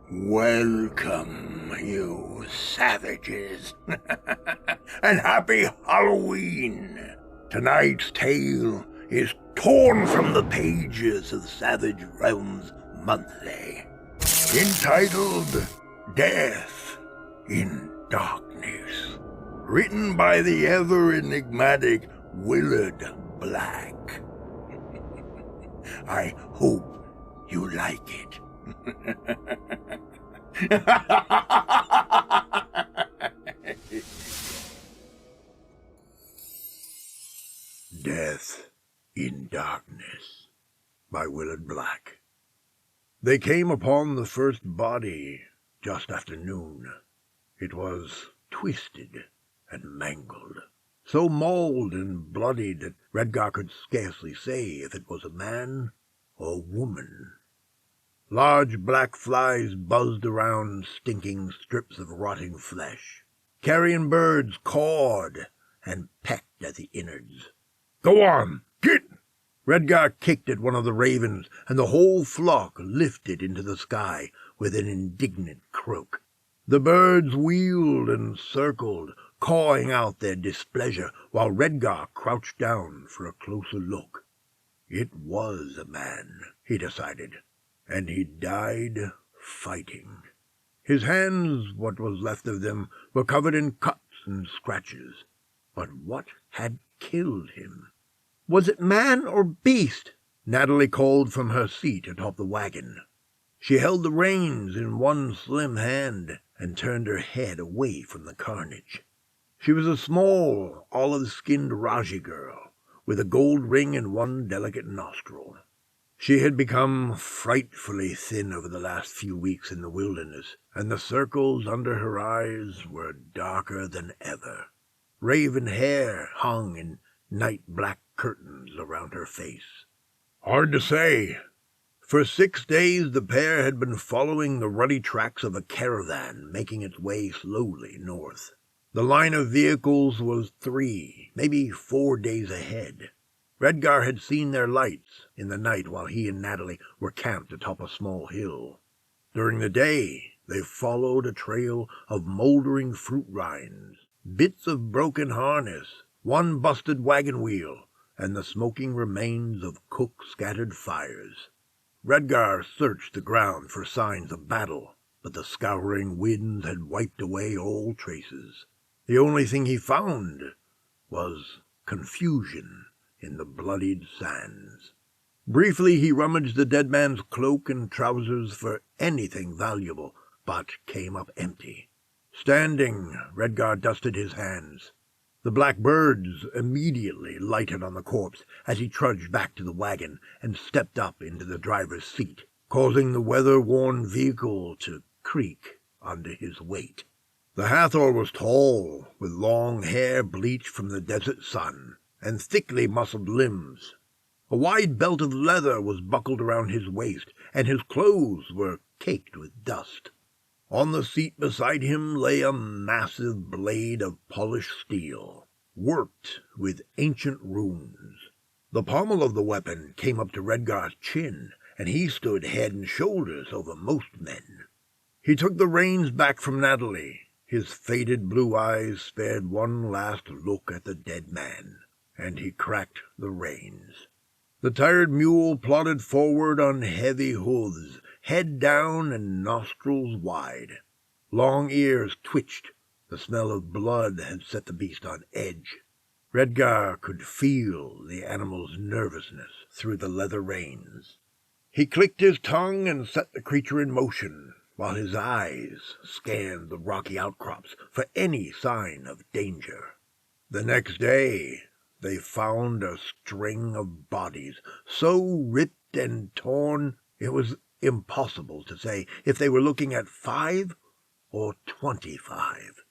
Welcome, you savages, and happy Halloween! Tonight's tale is torn from the pages of Savage Realms Monthly, entitled Death in Darkness, written by the ever-enigmatic Willard Black. I hope you like it. Death in Darkness by Willard Black. They came upon the first body just after noon. It was twisted and mangled, so mauled and bloodied that Redgar could scarcely say if it was a man or woman. Large black flies buzzed around stinking strips of rotting flesh. Carrion birds cawed and pecked at the innards. "Go on! Get!" Redgar kicked at one of the ravens, and the whole flock lifted into the sky with an indignant croak. The birds wheeled and circled, cawing out their displeasure, while Redgar crouched down for a closer look. It was a man, he decided, and he died fighting. His hands, what was left of them, were covered in cuts and scratches. But what had killed him? Was it man or beast? Natalie called from her seat atop the wagon. She held the reins in one slim hand and turned her head away from the carnage. She was a small, olive-skinned Raji girl, with a gold ring in one delicate nostril. She had become frightfully thin over the last few weeks in the wilderness, and the circles under her eyes were darker than ever. Raven hair hung in night-black curtains around her face. Hard to say. For 6 days the pair had been following the ruddy tracks of a caravan making its way slowly north. The line of vehicles was 3, maybe 4 days ahead. Redgar had seen their lights in the night while he and Natalie were camped atop a small hill. During the day, they followed a trail of moldering fruit rinds, bits of broken harness, one busted wagon wheel, and the smoking remains of cook-scattered fires. Redgar searched the ground for signs of battle, but the scouring winds had wiped away all traces. The only thing he found was confusion in the bloodied sands. Briefly he rummaged the dead man's cloak and trousers for anything valuable, but came up empty. Standing, Redgar dusted his hands. The black birds immediately lighted on the corpse as he trudged back to the wagon and stepped up into the driver's seat, causing the weather-worn vehicle to creak under his weight. The Hathor was tall, with long hair bleached from the desert sun, and thickly muscled limbs. A wide belt of leather was buckled around his waist, and his clothes were caked with dust. On the seat beside him lay a massive blade of polished steel, worked with ancient runes. The pommel of the weapon came up to Redgar's chin, and he stood head and shoulders over most men. He took the reins back from Natalie. His faded blue eyes spared one last look at the dead man, and he cracked the reins. The tired mule plodded forward on heavy hooves, head down and nostrils wide. Long ears twitched. The smell of blood had set the beast on edge. Redgar could feel the animal's nervousness through the leather reins. He clicked his tongue and set the creature in motion, while his eyes scanned the rocky outcrops for any sign of danger. The next day they found a string of bodies, so ripped and torn it was impossible to say if they were looking at 5 or 25.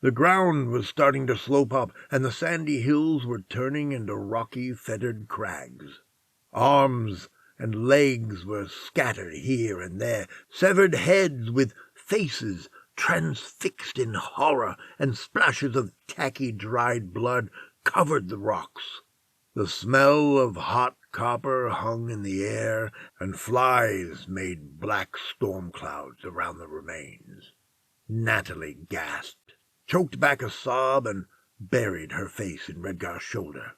The ground was starting to slope up, and the sandy hills were turning into rocky, fettered crags. Arms and legs were scattered here and there, severed heads with faces transfixed in horror, and splashes of tacky, dried blood covered the rocks. The smell of hot copper hung in the air, and flies made black storm clouds around the remains. Natalie gasped, choked back a sob, and buried her face in Redgar's shoulder.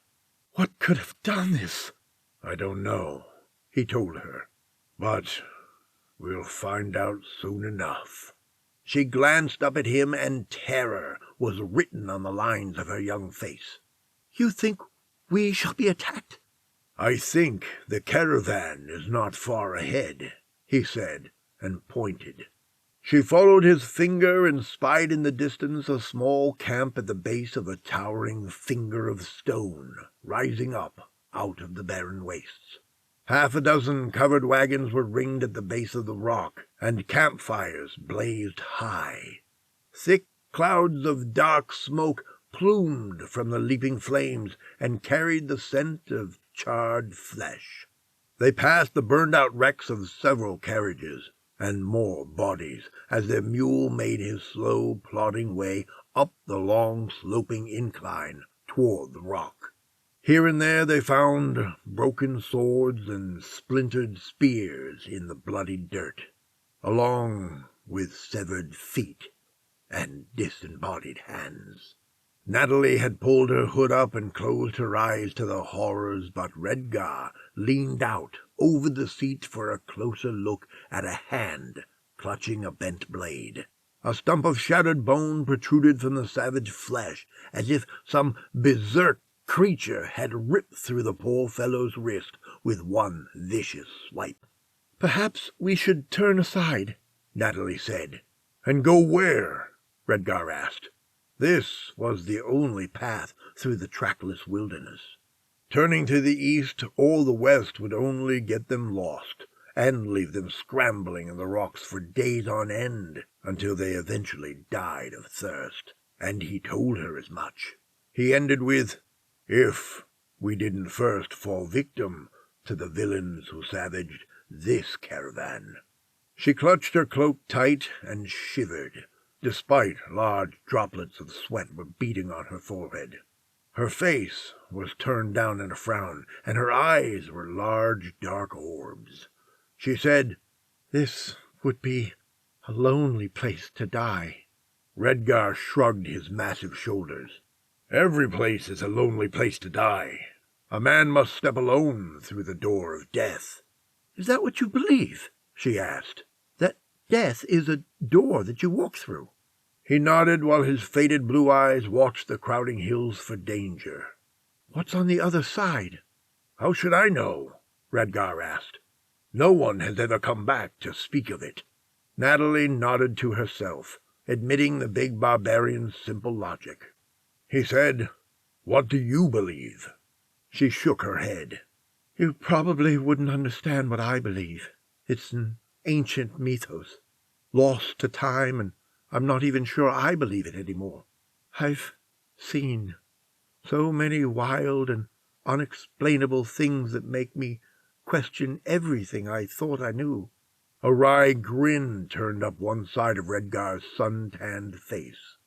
"What could have done this?" "I don't know," he told her, "but we'll find out soon enough." She glanced up at him, and terror was written on the lines of her young face. "You think we shall be attacked?" "I think the caravan is not far ahead," he said, and pointed. She followed his finger and spied in the distance a small camp at the base of a towering finger of stone rising up out of the barren wastes. Half a dozen covered wagons were ringed at the base of the rock, and campfires blazed high. Thick clouds of dark smoke plumed from the leaping flames and carried the scent of charred flesh. They passed the burned-out wrecks of several carriages, and more bodies, as their mule made his slow, plodding way up the long, sloping incline toward the rock. Here and there they found broken swords and splintered spears in the bloody dirt, along with severed feet and disembodied hands. Natalie had pulled her hood up and closed her eyes to the horrors, but Redgar leaned out over the seat for a closer look at a hand clutching a bent blade. A stump of shattered bone protruded from the savage flesh, as if some berserk creature had ripped through the poor fellow's wrist with one vicious swipe. "Perhaps we should turn aside," Natalie said. "And go where?" Redgar asked. This was the only path through the trackless wilderness. Turning to the east or the west would only get them lost, and leave them scrambling in the rocks for days on end, until they eventually died of thirst. And he told her as much. He ended with, "If we didn't first fall victim to the villains who savaged this caravan." She clutched her cloak tight and shivered, despite large droplets of sweat were beating on her forehead. Her face was turned down in a frown, and her eyes were large dark orbs. She said, "This would be a lonely place to die." Redgar shrugged his massive shoulders. "Every place is a lonely place to die. A man must step alone through the door of death." "Is that what you believe?" she asked. "That death is a door that you walk through?" He nodded while his faded blue eyes watched the crowding hills for danger. "What's on the other side?" "How should I know?" Redgar asked. "No one has ever come back to speak of it." Natalie nodded to herself, admitting the big barbarian's simple logic. He said, "What do you believe?" She shook her head. "You probably wouldn't understand what I believe. It's an ancient mythos, lost to time, and I'm not even sure I believe it anymore. I've seen so many wild and unexplainable things that make me question everything I thought I knew." A wry grin turned up one side of Redgar's sun-tanned face.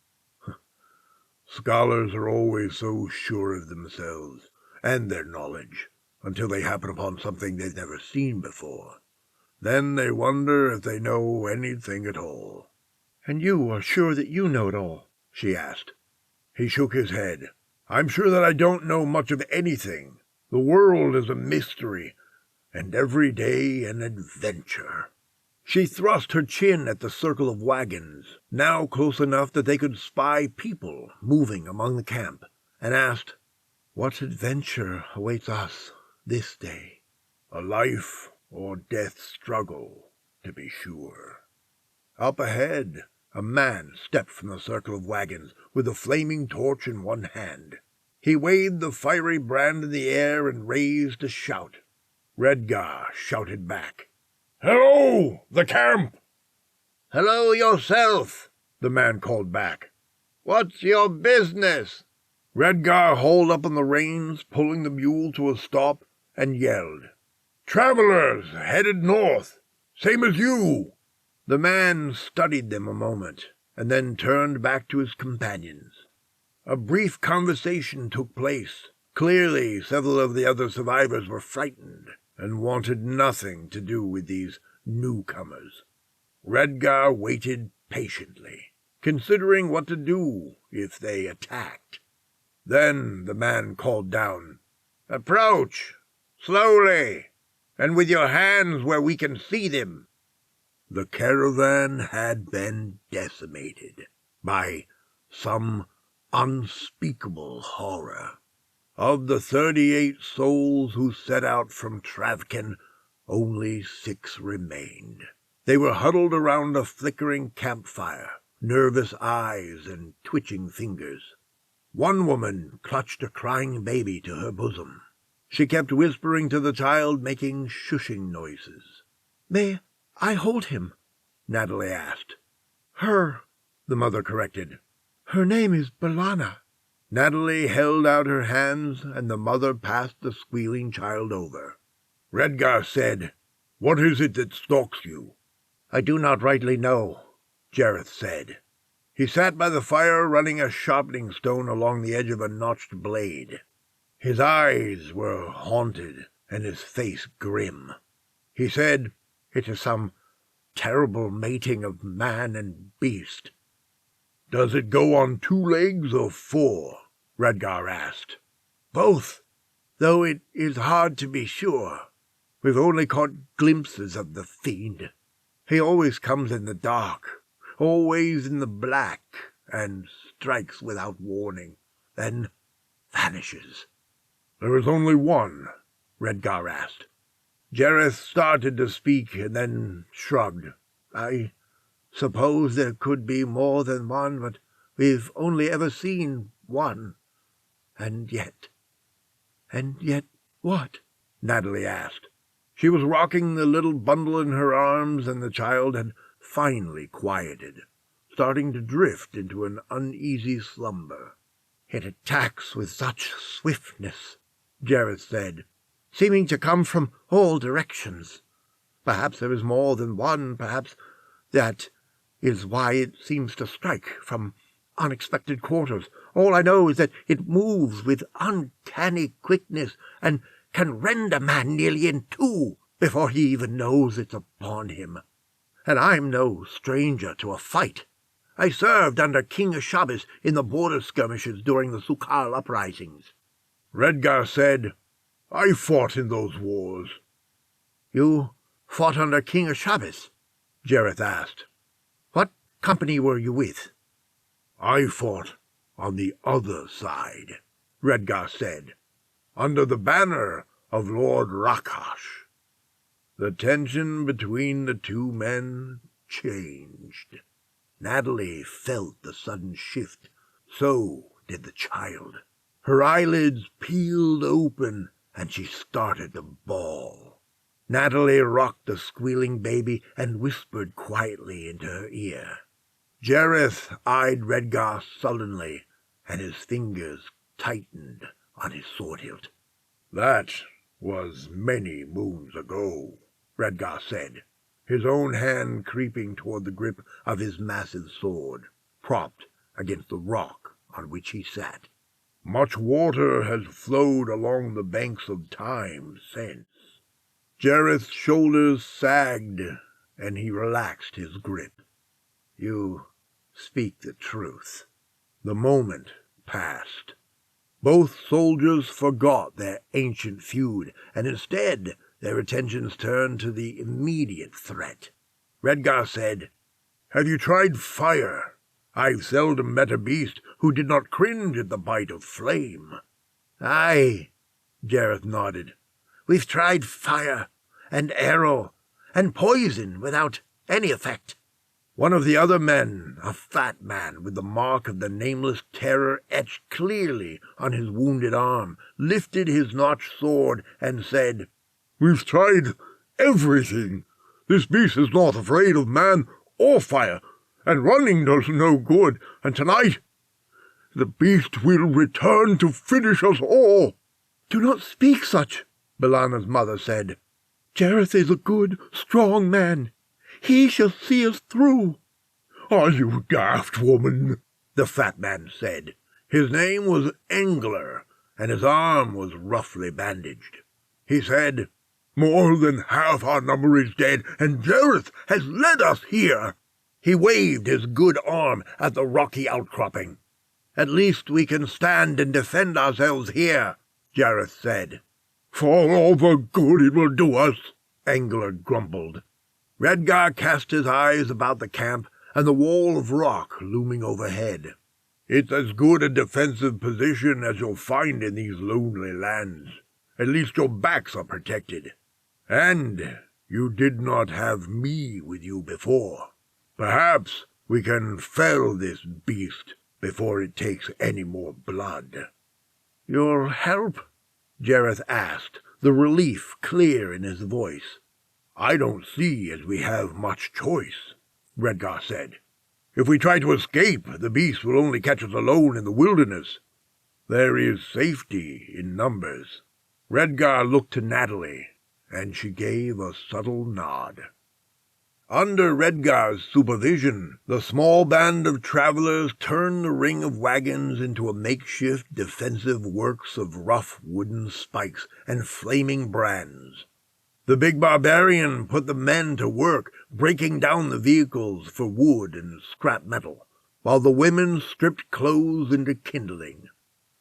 "Scholars are always so sure of themselves and their knowledge until they happen upon something they've never seen before. Then they wonder if they know anything at all." "And you are sure that you know it all?" she asked. He shook his head. "I'm sure that I don't know much of anything. The world is a mystery, and every day an adventure." She thrust her chin at the circle of wagons, now close enough that they could spy people moving among the camp, and asked, "What adventure awaits us this day?" "A life or death struggle, to be sure." Up ahead, a man stepped from the circle of wagons with a flaming torch in one hand. He waved the fiery brand in the air and raised a shout. Redgar shouted back, "Hello, the camp!" "Hello yourself," the man called back. "What's your business?" Redgar hauled up on the reins, pulling the mule to a stop, and yelled, "Travelers headed north, same as you." The man studied them a moment, and then turned back to his companions. A brief conversation took place, Clearly, several of the other survivors were frightened and wanted nothing to do with these newcomers. Redgar waited patiently, considering what to do if they attacked. Then the man called down, "Approach, slowly, and with your hands where we can see them." The caravan had been decimated by some unspeakable horror. Of the 38 souls who set out from Travkin, only 6 remained. They were huddled around a flickering campfire, nervous eyes and twitching fingers. One woman clutched a crying baby to her bosom. She kept whispering to the child, making shushing noises. "May I hold him?" Natalie asked. "Her," the mother corrected. "Her name is B'Elanna." Natalie held out her hands, and the mother passed the squealing child over. Redgar said, "What is it that stalks you?" "I do not rightly know," Jareth said. He sat by the fire, running a sharpening stone along the edge of a notched blade. His eyes were haunted, and his face grim. He said, "It is some terrible mating of man and beast." "Does it go on 2 legs or 4? Redgar asked. "Both, though it is hard to be sure. We've only caught glimpses of the fiend. He always comes in the dark, always in the black, and strikes without warning, then vanishes." "There is only one?" Redgar asked. Jareth started to speak and then shrugged. "I suppose there could be more than one, but we've only ever seen one. And yet what?" Natalie asked. She was rocking the little bundle in her arms, and the child had finally quieted, starting to drift into an uneasy slumber. "It attacks with such swiftness," Jareth said, "seeming to come from all directions. Perhaps there is more than one, perhaps that is why it seems to strike from unexpected quarters. All I know is that it moves with uncanny quickness and can rend a man nearly in 2 before he even knows it's upon him. And I'm no stranger to a fight. I served under King Ashabis in the border skirmishes during the Sukhal uprisings." Redgar said, "I fought in those wars." "You fought under King Ashabis?" Jareth asked. "What company were you with?" "I fought on the other side," Redgar said, "under the banner of Lord Rakash." The tension between the 2 men changed. Natalie felt the sudden shift. So did the child. Her eyelids peeled open, and she started to bawl. Natalie rocked the squealing baby and whispered quietly into her ear. Jareth eyed Redgar sullenly, and his fingers tightened on his sword hilt. "That was many moons ago," Redgar said, his own hand creeping toward the grip of his massive sword, propped against the rock on which he sat. "Much water has flowed along the banks of time since." Jareth's shoulders sagged, and he relaxed his grip. "You speak the truth." The moment passed. Both soldiers forgot their ancient feud, and instead their attentions turned to the immediate threat. Redgar said, "Have you tried fire? I've seldom met a beast who did not cringe at the bite of flame." "Aye," Jareth nodded. "We've tried fire, and arrow, and poison without any effect." One of the other men, a fat man with the mark of the nameless terror etched clearly on his wounded arm, lifted his notched sword and said, "We've tried everything. This beast is not afraid of man or fire, and running does no good, and tonight the beast will return to finish us all." "Do not speak such," B'Elanna's mother said. "Jareth is a good, strong man. He shall see us through." "Are you daft, woman?" the fat man said. His name was Engler, and his arm was roughly bandaged. He said, "More than half our number is dead, and Jareth has led us here." He waved his good arm at the rocky outcropping. "At least we can stand and defend ourselves here," Jareth said. "For all the good it will do us," Angler grumbled. Redgar cast his eyes about the camp and the wall of rock looming overhead. "It's as good a defensive position as you'll find in these lonely lands. At least your backs are protected. And you did not have me with you before. Perhaps we can fell this beast before it takes any more blood." "Your help?" Jareth asked, the relief clear in his voice. "I don't see as we have much choice," Redgar said. "If we try to escape, the beast will only catch us alone in the wilderness. There is safety in numbers." Redgar looked to Natalie, and she gave a subtle nod. Under Redgar's supervision, the small band of travelers turned the ring of wagons into a makeshift defensive works of rough wooden spikes and flaming brands. The big barbarian put the men to work breaking down the vehicles for wood and scrap metal, while the women stripped clothes into kindling.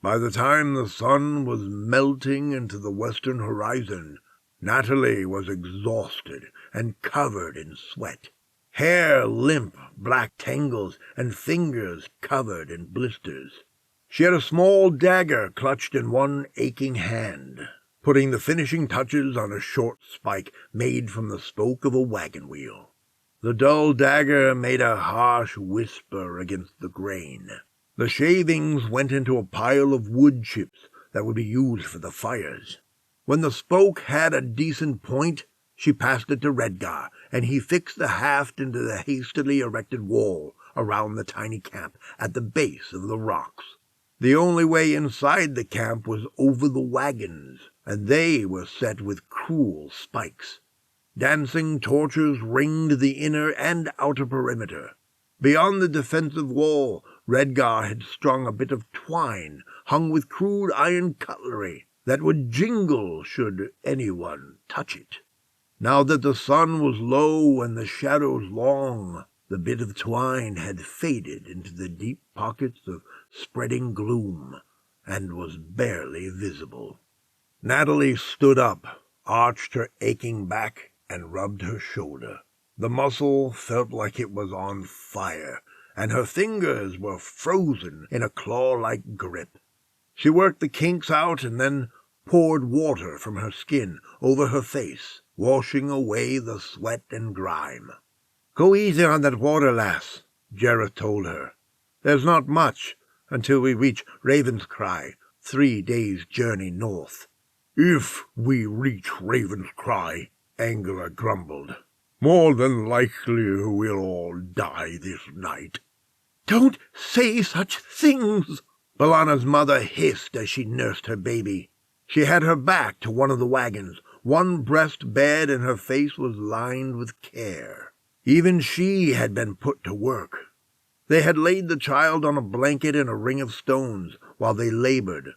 By the time the sun was melting into the western horizon, Natalie was exhausted and covered in sweat, hair limp black tangles and fingers covered in blisters. She had a small dagger clutched in one aching hand, putting the finishing touches on a short spike made from the spoke of a wagon wheel. The dull dagger made a harsh whisper against the grain. The shavings went into a pile of wood chips that would be used for the fires. When the spoke had a decent point, she passed it to Redgar, and he fixed the haft into the hastily erected wall around the tiny camp at the base of the rocks. The only way inside the camp was over the wagons, and they were set with cruel spikes. Dancing torches ringed the inner and outer perimeter. Beyond the defensive wall, Redgar had strung a bit of twine hung with crude iron cutlery that would jingle should anyone touch it. Now that the sun was low and the shadows long, the bit of twine had faded into the deep pockets of spreading gloom and was barely visible. Natalie stood up, arched her aching back, and rubbed her shoulder. The muscle felt like it was on fire, and her fingers were frozen in a claw-like grip. She worked the kinks out and then poured water from her skin over her face, washing away the sweat and grime. "Go easy on that water, lass," Jareth told her. "There's not much until we reach Ravenscry, 3 days' journey north." "If we reach Ravenscry," Angler grumbled, "more than likely we'll all die this night." "Don't say such things," Balana's mother hissed as she nursed her baby. She had her back to one of the wagons, one breast bared, and her face was lined with care. Even she had been put to work. They had laid the child on a blanket in a ring of stones while they labored.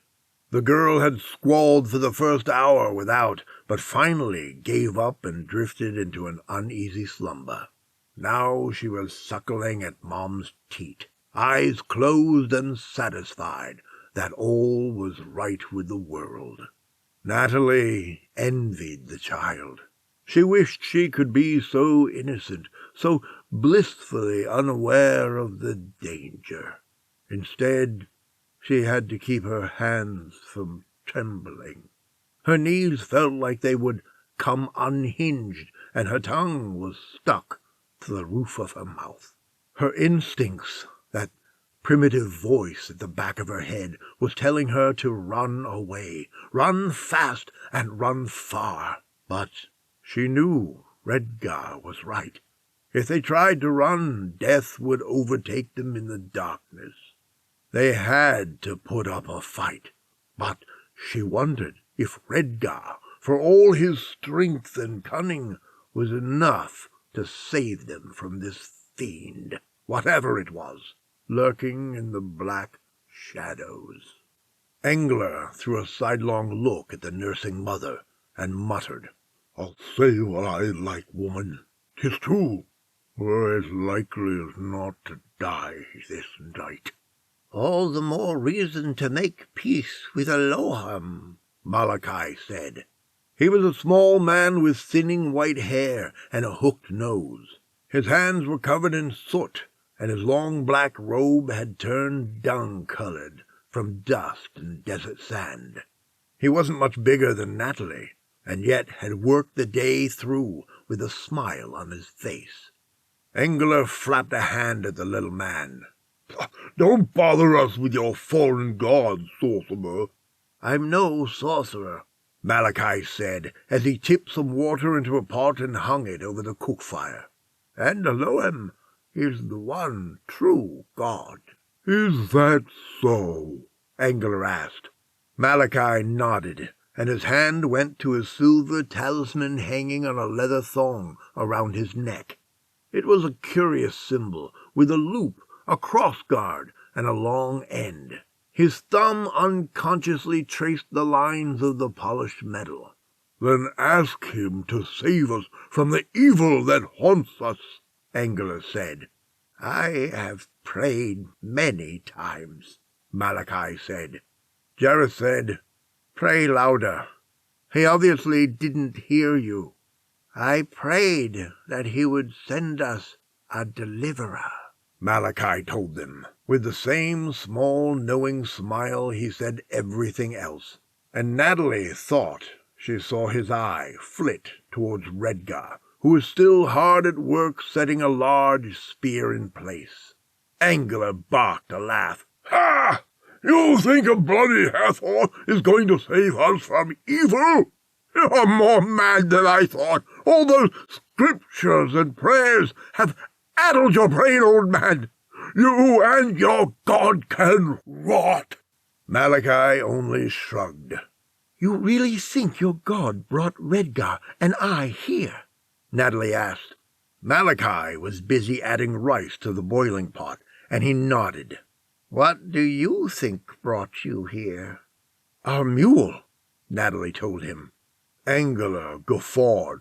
The girl had squalled for the first hour without, but finally gave up and drifted into an uneasy slumber. Now she was suckling at Mom's teat, eyes closed and satisfied that all was right with the world. Natalie envied the child. She wished she could be so innocent, so blissfully unaware of the danger. Instead, she had to keep her hands from trembling. Her knees felt like they would come unhinged, and her tongue was stuck to the roof of her mouth. Her instincts, that primitive voice at the back of her head, was telling her to run away, run fast and run far. But she knew Redgar was right. If they tried to run, death would overtake them in the darkness. They had to put up a fight. But she wondered if Redgar, for all his strength and cunning, was enough to save them from this fiend, whatever it was, lurking in the black shadows. Engler threw a sidelong look at the nursing mother and muttered, "I'll say what I like, woman. 'Tis true. We're as likely as not to die this night." "All the more reason to make peace with Elohim," Malachi said. He was a small man with thinning white hair and a hooked nose. His hands were covered in soot, and his long black robe had turned dung-colored from dust and desert sand. He wasn't much bigger than Natalie, and yet had worked the day through with a smile on his face. Engler flapped a hand at the little man. "Don't bother us with your foreign gods, sorcerer." "I'm no sorcerer," Malachi said, as he tipped some water into a pot and hung it over the cook fire. "And Elohim is the one true God." "Is that so?" Engler asked. Malachi nodded, and his hand went to his silver talisman hanging on a leather thong around his neck. It was a curious symbol, with a loop, a cross-guard, and a long end. His thumb unconsciously traced the lines of the polished metal. "Then ask him to save us from the evil that haunts us," Engler said. "I have prayed many times," Malachi said. Jareth said, "Pray louder." He obviously didn't hear you. "I prayed that he would send us a deliverer," Malachi told them. With the same small, knowing smile he said everything else. And Natalie thought she saw his eye flit towards Redgar, who was still hard at work setting a large spear in place. Engler barked a laugh. "Ha! You think a bloody Hathor is going to save us from evil? You're more mad than I thought. All those scriptures and prayers have addled your brain, old man. You and your God can rot." Malachi only shrugged. "You really think your God brought Redgar and I here?" Natalie asked. Malachi was busy adding rice to the boiling pot, and he nodded. "What do you think brought you here?" "Our mule," Natalie told him. Engler guffawed.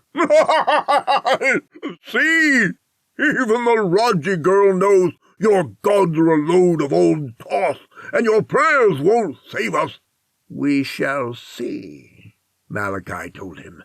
"See? Even the Raji girl knows your gods are a load of old toss, and your prayers won't save us." "We shall see," Malachi told him.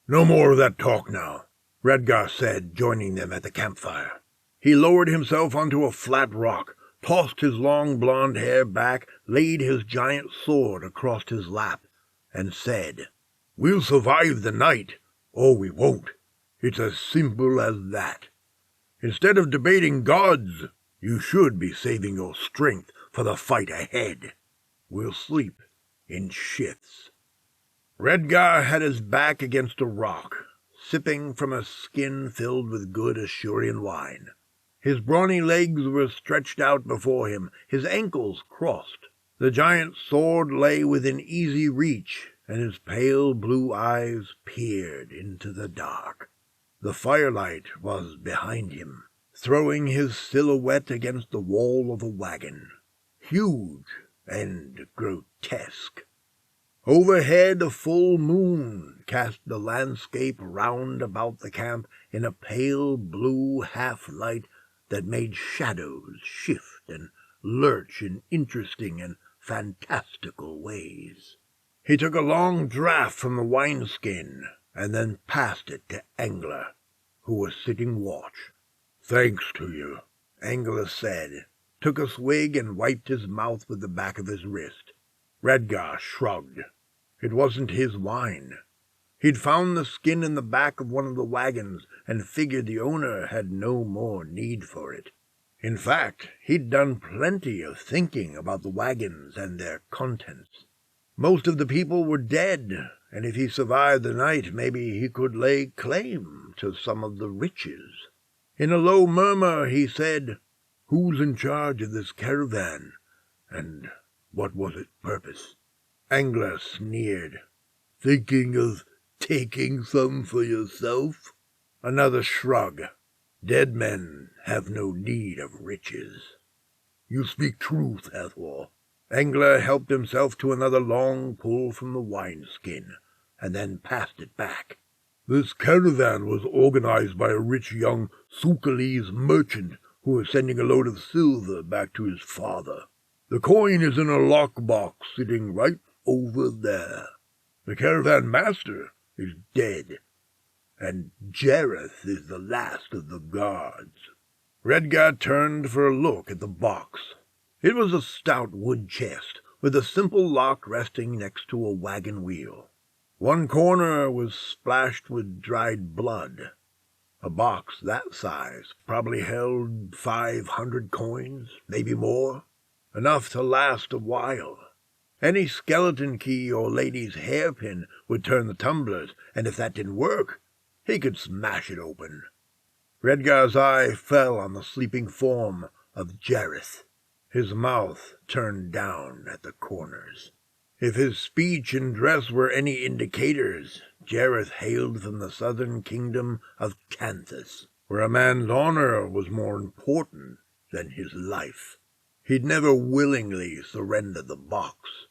"No more of that talk now," Redgar said, joining them at the campfire. He lowered himself onto a flat rock, tossed his long blonde hair back, laid his giant sword across his lap, and said, "We'll survive the night, or we won't. It's as simple as that. Instead of debating gods, you should be saving your strength for the fight ahead. We'll sleep in shifts." Redgar had his back against a rock, sipping from a skin filled with good Ashurian wine. His brawny legs were stretched out before him, his ankles crossed. The giant sword lay within easy reach, and his pale blue eyes peered into the dark. The firelight was behind him, throwing his silhouette against the wall of a wagon, huge and grotesque. Overhead a full moon cast the landscape round about the camp in a pale blue half-light that made shadows shift and lurch in interesting and fantastical ways. He took a long draught from the wineskin and then passed it to Engler, who was sitting watch. "Thanks to you," Engler said, took a swig and wiped his mouth with the back of his wrist. Redgar shrugged. It wasn't his wine. He'd found the skin in the back of one of the wagons and figured the owner had no more need for it. In fact, he'd done plenty of thinking about the wagons and their contents. Most of the people were dead, and if he survived the night, maybe he could lay claim to some of the riches. In a low murmur he said, "Who's in charge of this caravan, and what was its purpose?" Engler sneered. "Thinking of taking some for yourself?" Another shrug. "Dead men have no need of riches." "You speak truth, Hathor," Angler helped himself to another long pull from the wineskin, and then passed it back. "This caravan was organized by a rich young Sucalese merchant who was sending a load of silver back to his father. The coin is in a lockbox sitting right over there. The caravan master is dead, and Jareth is the last of the guards." Redgar turned for a look at the box. It was a stout wood chest, with a simple lock resting next to a wagon wheel. One corner was splashed with dried blood. A box that size probably held 500 coins, maybe more, enough to last a while. Any skeleton key or lady's hairpin would turn the tumblers, and if that didn't work, he could smash it open. Redgar's eye fell on the sleeping form of Jareth, his mouth turned down at the corners. If his speech and dress were any indicators, Jareth hailed from the southern kingdom of Canthus, where a man's honor was more important than his life. He'd never willingly surrender the box.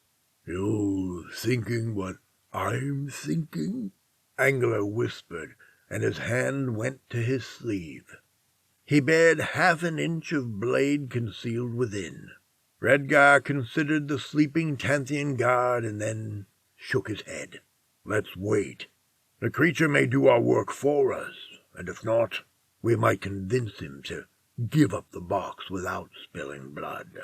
"You thinking what I'm thinking?" Angler whispered, and his hand went to his sleeve. He bared half an inch of blade concealed within. Redgar considered the sleeping Tanthian guard and then shook his head. "Let's wait. The creature may do our work for us, and if not, we might convince him to give up the box without spilling blood."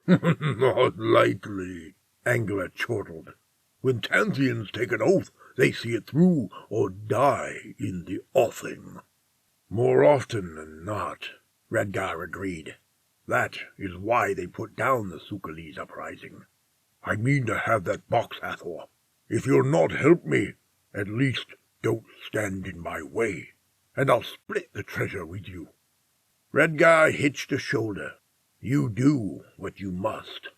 "Not likely," Angler chortled. "When Tanthians take an oath, they see it through or die in the offing." "More often than not," Redgar agreed. "That is why they put down the Sucalese uprising. I mean to have that box, Hathor. If you'll not help me, at least don't stand in my way, and I'll split the treasure with you." Redgar hitched a shoulder. "You do what you must."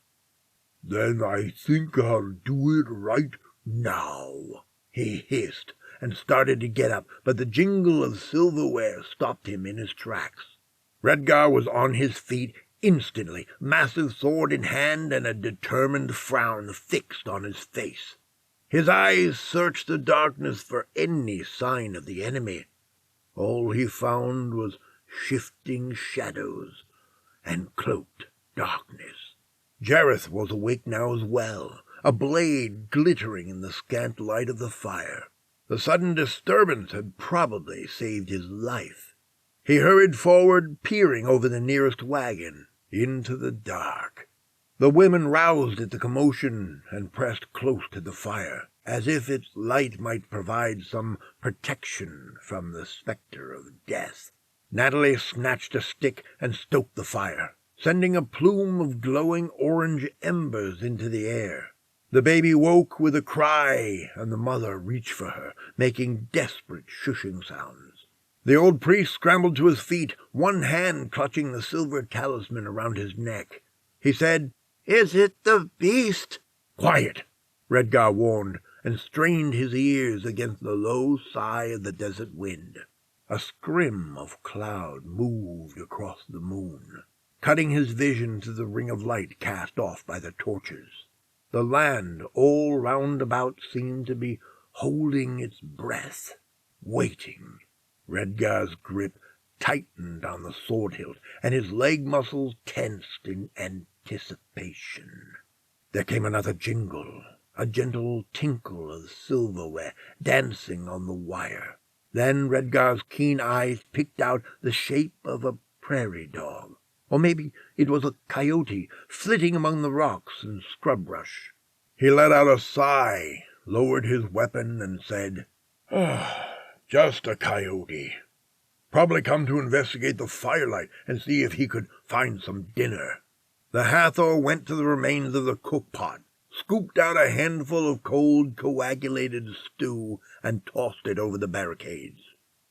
"Then I think I'll do it right now," he hissed, and started to get up, but the jingle of silverware stopped him in his tracks. Redgar was on his feet instantly, massive sword in hand and a determined frown fixed on his face. His eyes searched the darkness for any sign of the enemy. All he found was shifting shadows and cloaked darkness. Jareth was awake now as well, a blade glittering in the scant light of the fire. The sudden disturbance had probably saved his life. He hurried forward, peering over the nearest wagon, into the dark. The women roused at the commotion and pressed close to the fire, as if its light might provide some protection from the spectre of death. Natalie snatched a stick and stoked the fire, sending a plume of glowing orange embers into the air. The baby woke with a cry, and the mother reached for her, making desperate shushing sounds. The old priest scrambled to his feet, one hand clutching the silver talisman around his neck. He said, "Is it the beast?" "Quiet," Redgar warned, and strained his ears against the low sigh of the desert wind. A scrim of cloud moved across the moon, cutting his vision to the ring of light cast off by the torches. The land all round about seemed to be holding its breath, waiting. Redgar's grip tightened on the sword hilt, and his leg muscles tensed in anticipation. There came another jingle, a gentle tinkle of silverware dancing on the wire. Then Redgar's keen eyes picked out the shape of a prairie dog, or maybe it was a coyote flitting among the rocks and scrub brush. He let out a sigh, lowered his weapon, and said, "Just a coyote. Probably come to investigate the firelight and see if he could find some dinner." The Hathor went to the remains of the cook-pot, scooped out a handful of cold, coagulated stew, and tossed it over the barricades.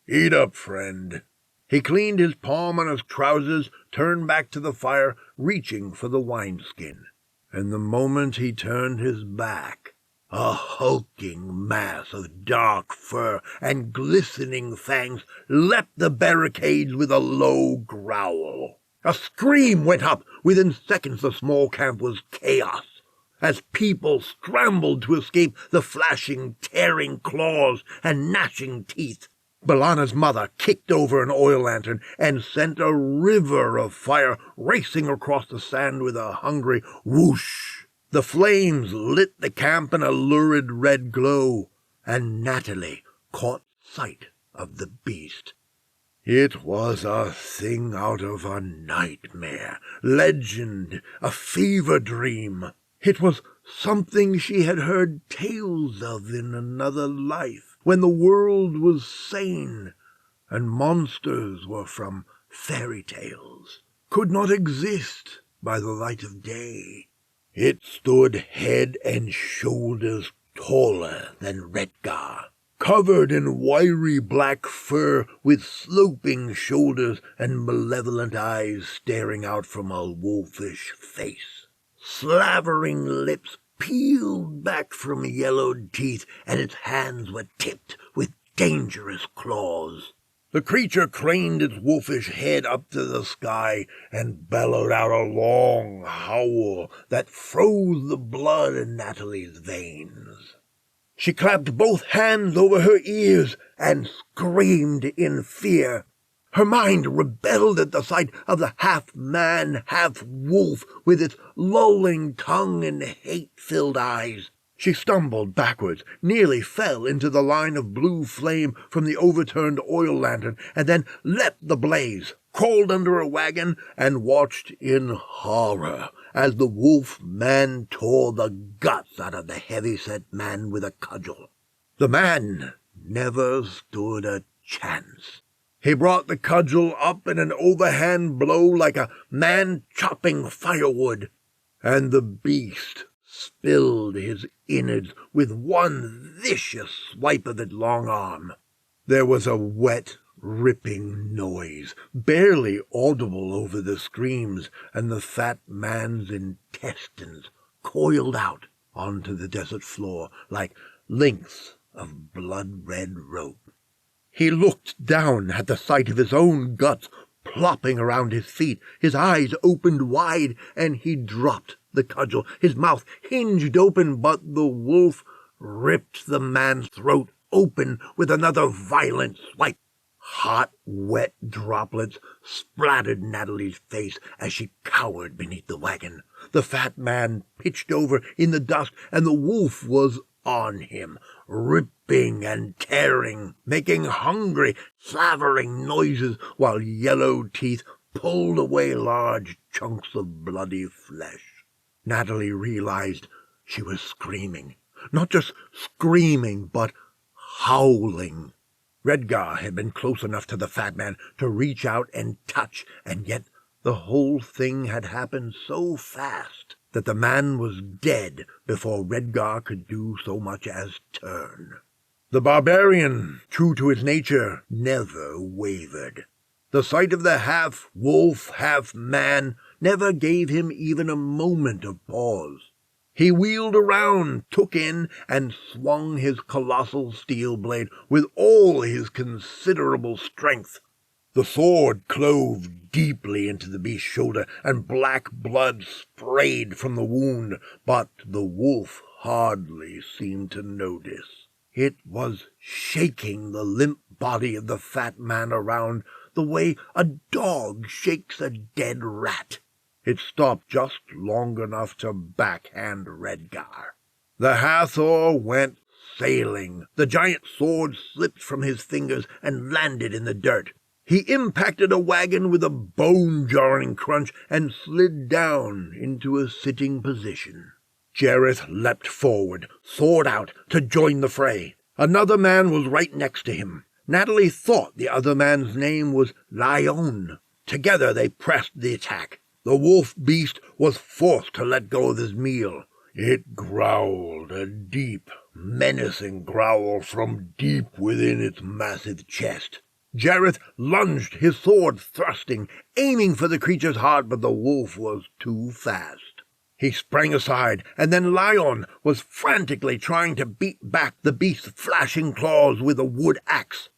"Eat up, friend." He cleaned his palm on his trousers, turned back to the fire, reaching for the wineskin. And the moment he turned his back, a hulking mass of dark fur and glistening fangs leapt the barricades with a low growl. A scream went up. Within seconds the small camp was chaos. as people scrambled to escape the flashing, tearing claws and gnashing teeth. B'Elanna's mother kicked over an oil lantern and sent a river of fire racing across the sand with a hungry whoosh. The flames lit the camp in a lurid red glow, and Natalie caught sight of the beast. It was a thing out of a nightmare, legend, a fever dream. It was something she had heard tales of in another life, when the world was sane, and monsters were from fairy tales, could not exist by the light of day. It stood head and shoulders taller than Redgar, covered in wiry black fur with sloping shoulders and malevolent eyes staring out from a wolfish face. Slavering lips peeled back from yellowed teeth, and its hands were tipped with dangerous claws. The creature craned its wolfish head up to the sky and bellowed out a long howl that froze the blood in Natalie's veins. She clapped both hands over her ears and screamed in fear. Her mind rebelled at the sight of the half-man, half-wolf with its lolling tongue and hate-filled eyes. She stumbled backwards, nearly fell into the line of blue flame from the overturned oil lantern, and then leapt the blaze, crawled under a wagon, and watched in horror as the wolf-man tore the guts out of the heavy-set man with a cudgel. The man never stood a chance. He brought the cudgel up in an overhand blow like a man chopping firewood, and the beast spilled his innards with one vicious swipe of its long arm. There was a wet, ripping noise, barely audible over the screams, and the fat man's intestines coiled out onto the desert floor like lengths of blood-red rope. He looked down at the sight of his own guts plopping around his feet. His eyes opened wide, and he dropped the cudgel. His mouth hinged open, but the wolf ripped the man's throat open with another violent swipe. Hot, wet droplets splattered Natalie's face as she cowered beneath the wagon. The fat man pitched over in the dust, and the wolf was on him, ripping and tearing, making hungry, slavering noises while yellow teeth pulled away large chunks of bloody flesh. Natalie realized she was screaming. Not just screaming, but howling. Redgar had been close enough to the fat man to reach out and touch, and yet the whole thing had happened so fast that the man was dead before Redgar could do so much as turn. The barbarian, true to his nature, never wavered. The sight of the half-wolf, half-man never gave him even a moment of pause. He wheeled around, took in, and swung his colossal steel blade with all his considerable strength. The sword clove deeply into the beast's shoulder, and black blood sprayed from the wound, but the wolf hardly seemed to notice. It was shaking the limp body of the fat man around the way a dog shakes a dead rat. It stopped just long enough to backhand Redgar. The Hathor went sailing. The giant sword slipped from his fingers and landed in the dirt. He impacted a wagon with a bone-jarring crunch and slid down into a sitting position. Jareth leapt forward, sword out, to join the fray. Another man was right next to him. Natalie thought the other man's name was Lion. Together they pressed the attack. The wolf beast was forced to let go of his meal. It growled, a deep, menacing growl from deep within its massive chest. Jareth lunged, his sword thrusting, aiming for the creature's heart, but the wolf was too fast. He sprang aside, and then Lion was frantically trying to beat back the beast's flashing claws with a wood axe.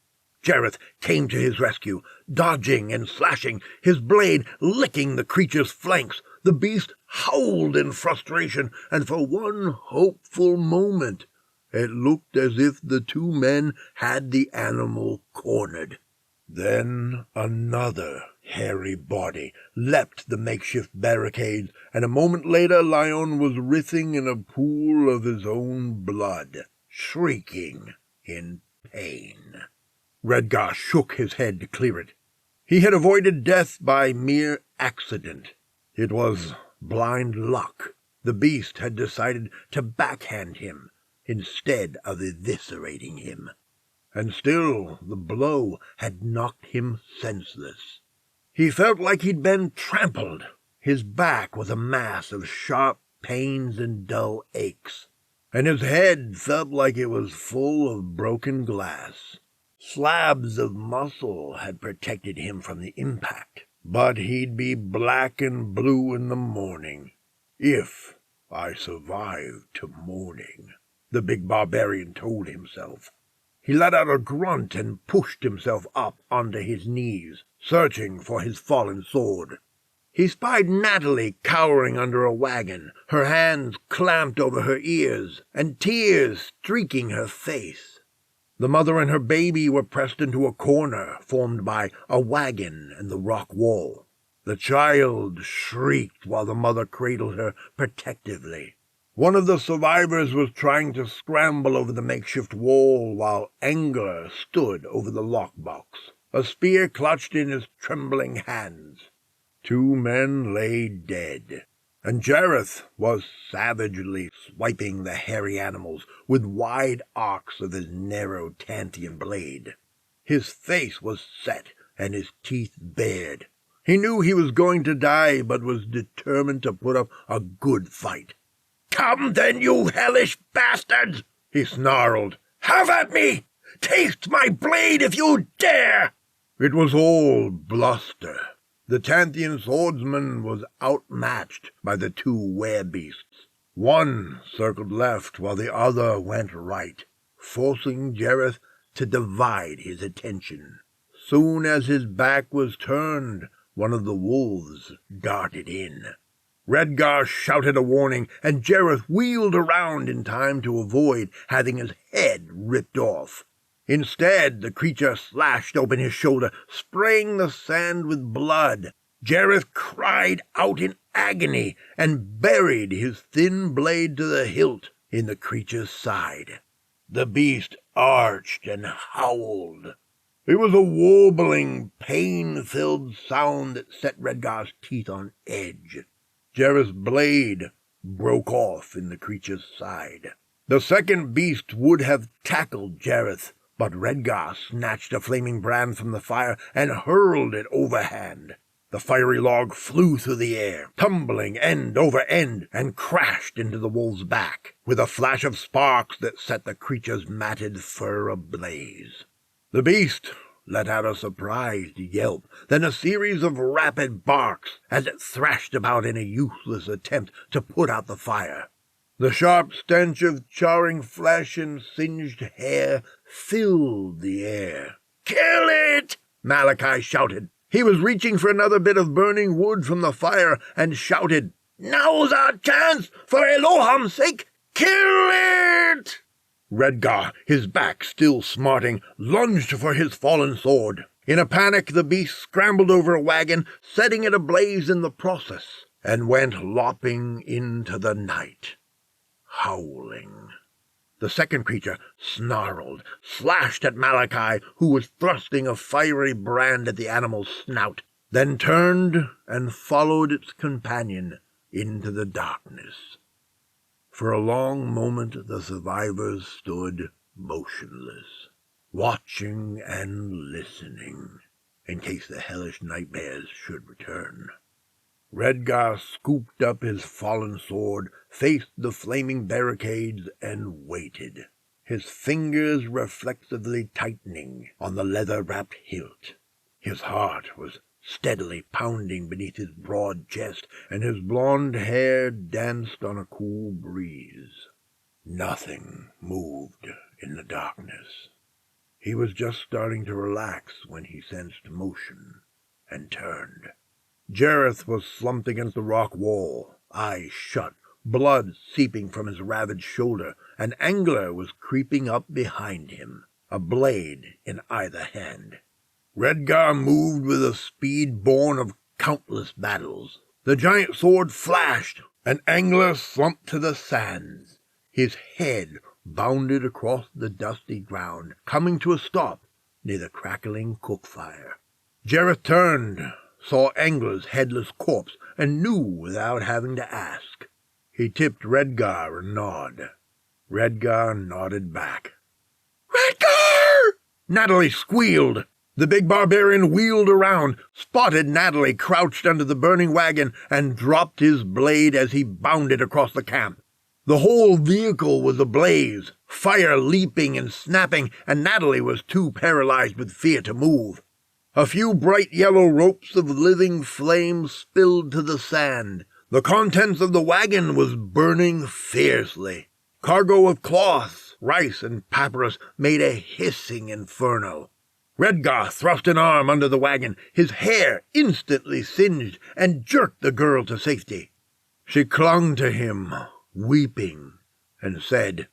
Jareth came to his rescue, dodging and slashing, his blade licking the creature's flanks. The beast howled in frustration, and for one hopeful moment it looked as if the two men had the animal cornered. Then another hairy body leapt the makeshift barricades, and a moment later Lion was writhing in a pool of his own blood, shrieking in pain. Redgar shook his head to clear it. He had avoided death by mere accident. It was blind luck. The beast had decided to backhand him instead of eviscerating him. And still the blow had knocked him senseless. He felt like he'd been trampled. His back was a mass of sharp pains and dull aches, and his head felt like it was full of broken glass. Slabs of muscle had protected him from the impact, but he'd be black and blue in the morning, if I survived to morning, the big barbarian told himself. He let out a grunt and pushed himself up onto his knees, searching for his fallen sword. He spied Natalie cowering under a wagon, her hands clamped over her ears, and tears streaking her face. The mother and her baby were pressed into a corner formed by a wagon and the rock wall. The child shrieked while the mother cradled her protectively. One of the survivors was trying to scramble over the makeshift wall while Angler stood over the lockbox, a spear clutched in his trembling hands. Two men lay dead, and Jareth was savagely swiping the hairy animals with wide arcs of his narrow Tanthian blade. His face was set and his teeth bared. He knew he was going to die, but was determined to put up a good fight. "Come then, you hellish bastards!" he snarled. "Have at me! Taste my blade if you dare!" It was all bluster. The Tanthian swordsman was outmatched by the two werebeasts. One circled left while the other went right, forcing Jareth to divide his attention. Soon as his back was turned, one of the wolves darted in. Redgar shouted a warning, and Jareth wheeled around in time to avoid having his head ripped off. Instead, the creature slashed open his shoulder, spraying the sand with blood. Jareth cried out in agony and buried his thin blade to the hilt in the creature's side. The beast arched and howled. It was a warbling, pain-filled sound that set Redgar's teeth on edge. Jareth's blade broke off in the creature's side. The second beast would have tackled Jareth, but Redgar snatched a flaming brand from the fire and hurled it overhand. The fiery log flew through the air, tumbling end over end, and crashed into the wolf's back, with a flash of sparks that set the creature's matted fur ablaze. The beast let out a surprised yelp, then a series of rapid barks as it thrashed about in a useless attempt to put out the fire. The sharp stench of charring flesh and singed hair filled the air. "Kill it!" Malachi shouted. He was reaching for another bit of burning wood from the fire and shouted, "Now's our chance! For Eloham's sake, kill it!" Redgar, his back still smarting, lunged for his fallen sword. In a panic, the beast scrambled over a wagon, setting it ablaze in the process, and went lopping into the night, howling. The second creature snarled, slashed at Malachi, who was thrusting a fiery brand at the animal's snout, then turned and followed its companion into the darkness. For a long moment the survivors stood motionless, watching and listening, in case the hellish nightmares should return. Redgar scooped up his fallen sword, faced the flaming barricades, and waited, his fingers reflexively tightening on the leather-wrapped hilt. His heart was steadily pounding beneath his broad chest, and his blonde hair danced on a cool breeze. Nothing moved in the darkness. He was just starting to relax when he sensed motion and turned. Jareth was slumped against the rock wall, eyes shut, blood seeping from his ravaged shoulder. An angler was creeping up behind him, a blade in either hand. Redgar moved with a speed born of countless battles. The giant sword flashed. An angler slumped to the sands. His head bounded across the dusty ground, coming to a stop near the crackling cook fire. Jareth turned, saw Angler's headless corpse, and knew without having to ask. He tipped Redgar a nod. Redgar nodded back. "Redgar!" Natalie squealed. The big barbarian wheeled around, spotted Natalie crouched under the burning wagon, and dropped his blade as he bounded across the camp. The whole vehicle was ablaze, fire leaping and snapping, and Natalie was too paralyzed with fear to move. A few bright yellow ropes of living flame spilled to the sand. The contents of the wagon was burning fiercely. Cargo of cloths, rice, and papyrus made a hissing inferno. Redgar thrust an arm under the wagon. His hair instantly singed and jerked the girl to safety. She clung to him, weeping, and said,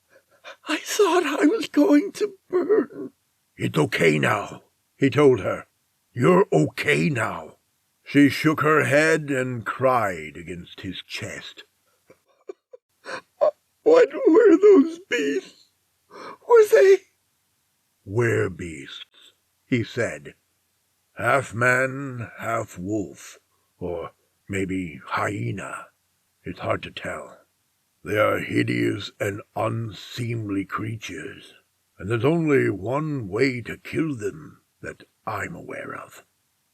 "I thought I was going to burn." "It's okay now," he told her. "You're okay now." She shook her head and cried against his chest. "What were those beasts? Were they—" "Werebeasts," he said. "Half man, half wolf, or maybe hyena. It's hard to tell. They are hideous and unseemly creatures, and there's only one way to kill them that I'm aware of."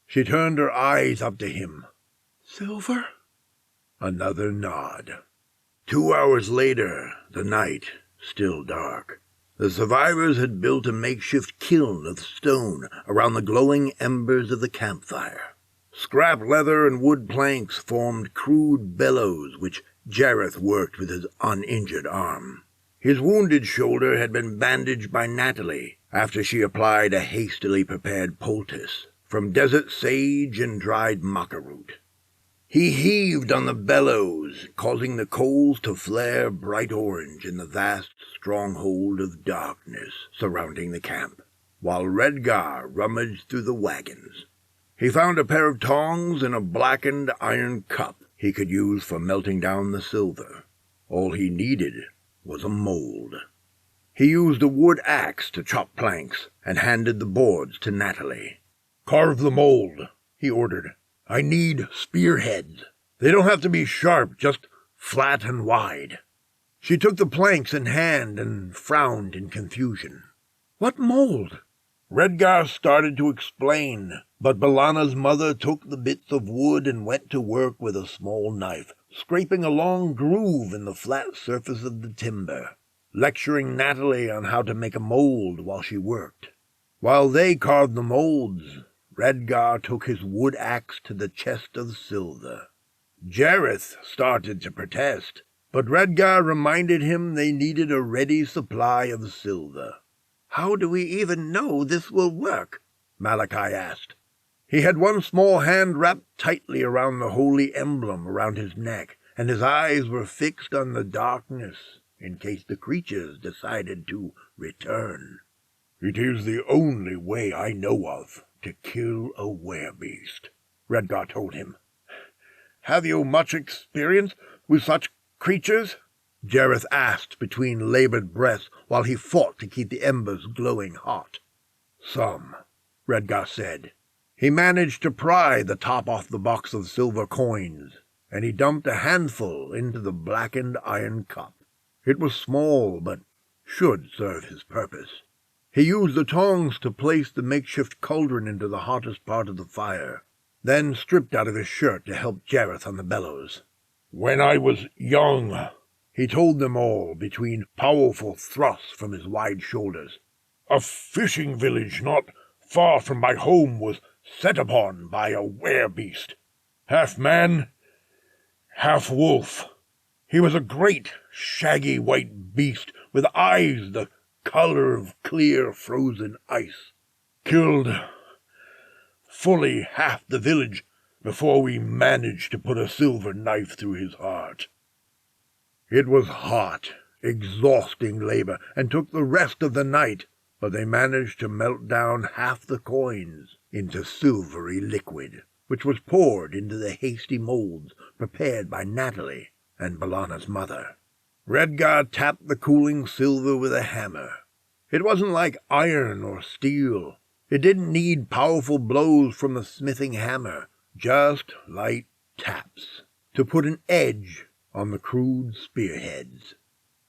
She turned her eyes up to him. "Silver?" Another nod. 2 hours later, the night still dark. The survivors had built a makeshift kiln of stone around the glowing embers of the campfire. Scrap leather and wood planks formed crude bellows which Jareth worked with his uninjured arm. His wounded shoulder had been bandaged by Natalie after she applied a hastily prepared poultice from desert sage and dried maca root. He heaved on the bellows, causing the coals to flare bright orange in the vast stronghold of darkness surrounding the camp, while Redgar rummaged through the wagons. He found a pair of tongs and a blackened iron cup he could use for melting down the silver. All he needed was a mold. He used a wood axe to chop planks and handed the boards to Natalie. "Carve the mold," he ordered. "I need spearheads. They don't have to be sharp, just flat and wide." She took the planks in hand and frowned in confusion. "What mold?" Redgar started to explain, but Balana's mother took the bits of wood and went to work with a small knife, scraping a long groove in the flat surface of the timber, lecturing Natalie on how to make a mold while she worked. While they carved the molds, Redgar took his wood axe to the chest of silver. Jareth started to protest, but Redgar reminded him they needed a ready supply of silver. "How do we even know this will work?" Malachi asked. He had one small hand wrapped tightly around the holy emblem around his neck, and his eyes were fixed on the darkness in case the creatures decided to return. "It is the only way I know of to kill a werebeast," Redgar told him. "Have you much experience with such creatures?" Jareth asked between labored breaths while he fought to keep the embers glowing hot. "Some," Redgar said. He managed to pry the top off the box of silver coins, and he dumped a handful into the blackened iron cup. It was small, but should serve his purpose. He used the tongs to place the makeshift cauldron into the hottest part of the fire, then stripped out of his shirt to help Jareth on the bellows. "When I was young," he told them all between powerful thrusts from his wide shoulders, "a fishing village not far from my home was set upon by a werebeast, half man, half wolf. He was a great, shaggy white beast with eyes the color of clear frozen ice. Killed fully half the village, before we managed to put a silver knife through his heart. It was hot, exhausting labor, and took the rest of the night, but they managed to melt down half the coins into silvery liquid, which was poured into the hasty molds prepared by Natalie and B'Elanna's mother. Redgar tapped the cooling silver with a hammer. It wasn't like iron or steel. It didn't need powerful blows from the smithing hammer, just light taps to put an edge on the crude spearheads.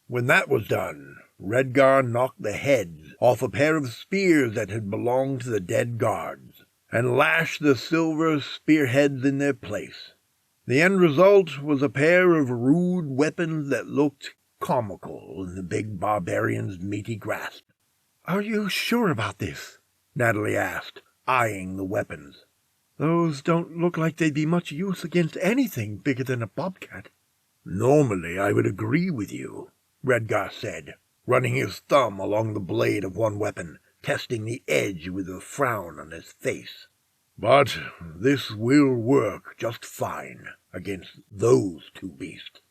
When that was done, Redgar knocked the heads off a pair of spears that had belonged to the dead guards, and lashed the silver spearheads in their place. The end result was a pair of rude weapons that looked comical in the big barbarian's meaty grasp. "Are you sure about this?" Natalie asked, eyeing the weapons. "Those don't look like they'd be much use against anything bigger than a bobcat." "Normally I would agree with you," Redgar said, running his thumb along the blade of one weapon, testing the edge with a frown on his face. "But this will work just fine against those two beasts.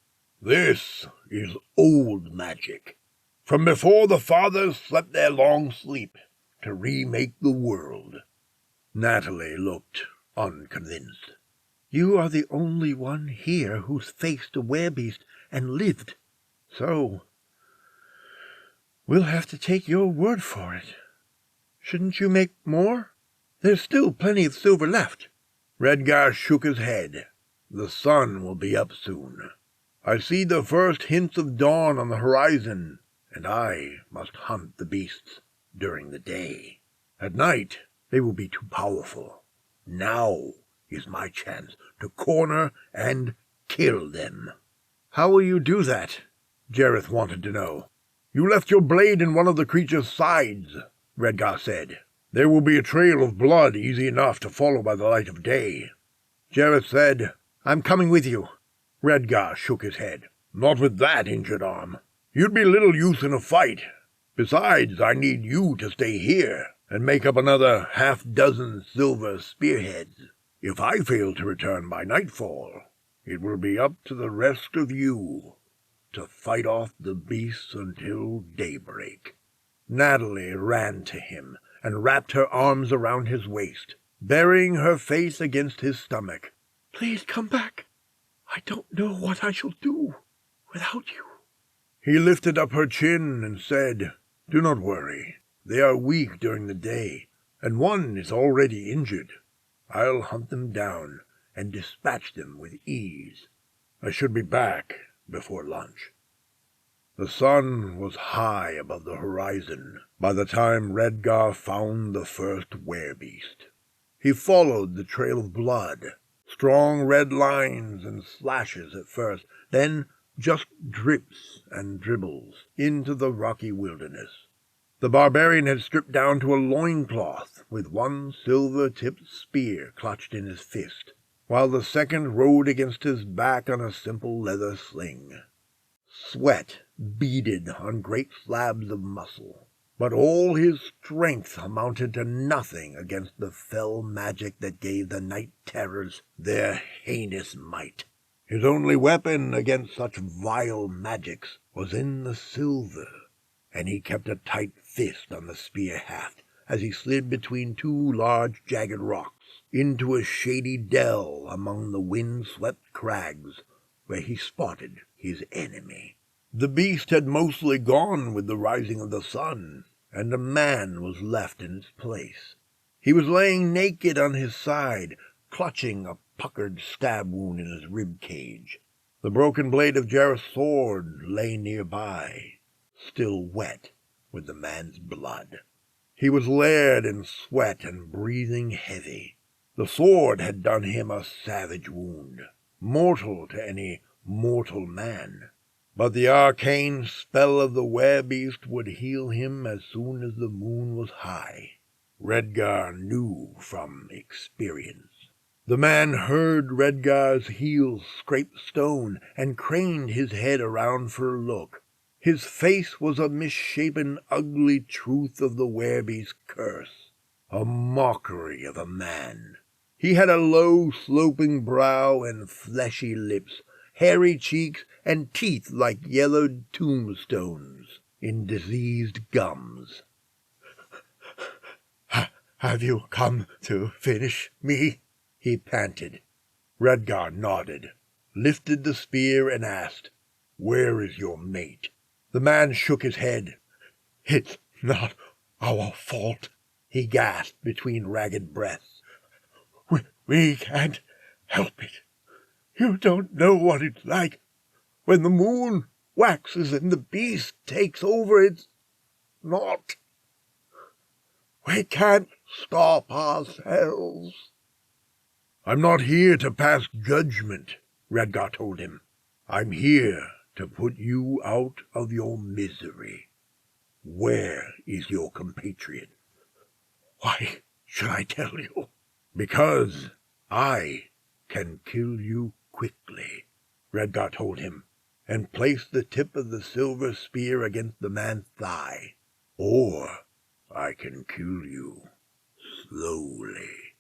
This is old magic, from before the fathers slept their long sleep to remake the world." Natalie looked unconvinced. "You are the only one here who's faced a werebeast and lived, so we'll have to take your word for it. Shouldn't you make more? There's still plenty of silver left." Redgar shook his head. "The sun will be up soon. I see the first hints of dawn on the horizon, and I must hunt the beasts during the day. At night they will be too powerful. Now is my chance to corner and kill them." "How will you do that?" Jareth wanted to know. "You left your blade in one of the creature's sides," Redgar said. "There will be a trail of blood easy enough to follow by the light of day." Jareth said, "I'm coming with you." Redgar shook his head. "Not with that injured arm. You'd be little use in a fight. Besides, I need you to stay here and make up another half-dozen silver spearheads. If I fail to return by nightfall, it will be up to the rest of you to fight off the beasts until daybreak." Natalie ran to him and wrapped her arms around his waist, burying her face against his stomach. "Please come back. I don't know what I shall do without you." He lifted up her chin and said, "Do not worry. They are weak during the day, and one is already injured. I'll hunt them down and dispatch them with ease. I should be back before lunch." The sun was high above the horizon by the time Redgar found the first werebeast. He followed the trail of blood, strong red lines and slashes at first, then just drips and dribbles into the rocky wilderness. The barbarian had stripped down to a loincloth with one silver-tipped spear clutched in his fist, while the second rode against his back on a simple leather sling. Sweat beaded on great slabs of muscle, but all his strength amounted to nothing against the fell magic that gave the night terrors their heinous might. His only weapon against such vile magics was in the silver, and he kept a tight fist on the spear haft as he slid between two large jagged rocks into a shady dell among the wind-swept crags, where he spotted his enemy. The beast had mostly gone with the rising of the sun, and a man was left in its place. He was laying naked on his side, clutching a puckered stab wound in his rib cage. The broken blade of Jareth's sword lay nearby, still wet with the man's blood. He was layered in sweat and breathing heavy. The sword had done him a savage wound, mortal to any mortal man. But the arcane spell of the werebeast would heal him as soon as the moon was high. Redgar knew from experience. The man heard Redgar's heels scrape stone and craned his head around for a look. His face was a misshapen, ugly truth of the werebeast's curse, a mockery of a man. He had a low, sloping brow and fleshy lips, hairy cheeks, and teeth like yellowed tombstones in diseased gums. Have you come to finish me? He panted. Redgar nodded, lifted the spear, and asked, "Where is your mate?" The man shook his head. It's not our fault, he gasped between ragged breaths. We can't help it. You don't know what it's like when the moon waxes and the beast takes over. It's not. We can't stop ourselves. I'm not here to pass judgment, Redgar told him. I'm here to put you out of your misery. Where is your compatriot? Why should I tell you? Because I can kill you quickly, Redgar told him, and placed the tip of the silver spear against the man's thigh. Or I can kill you slowly.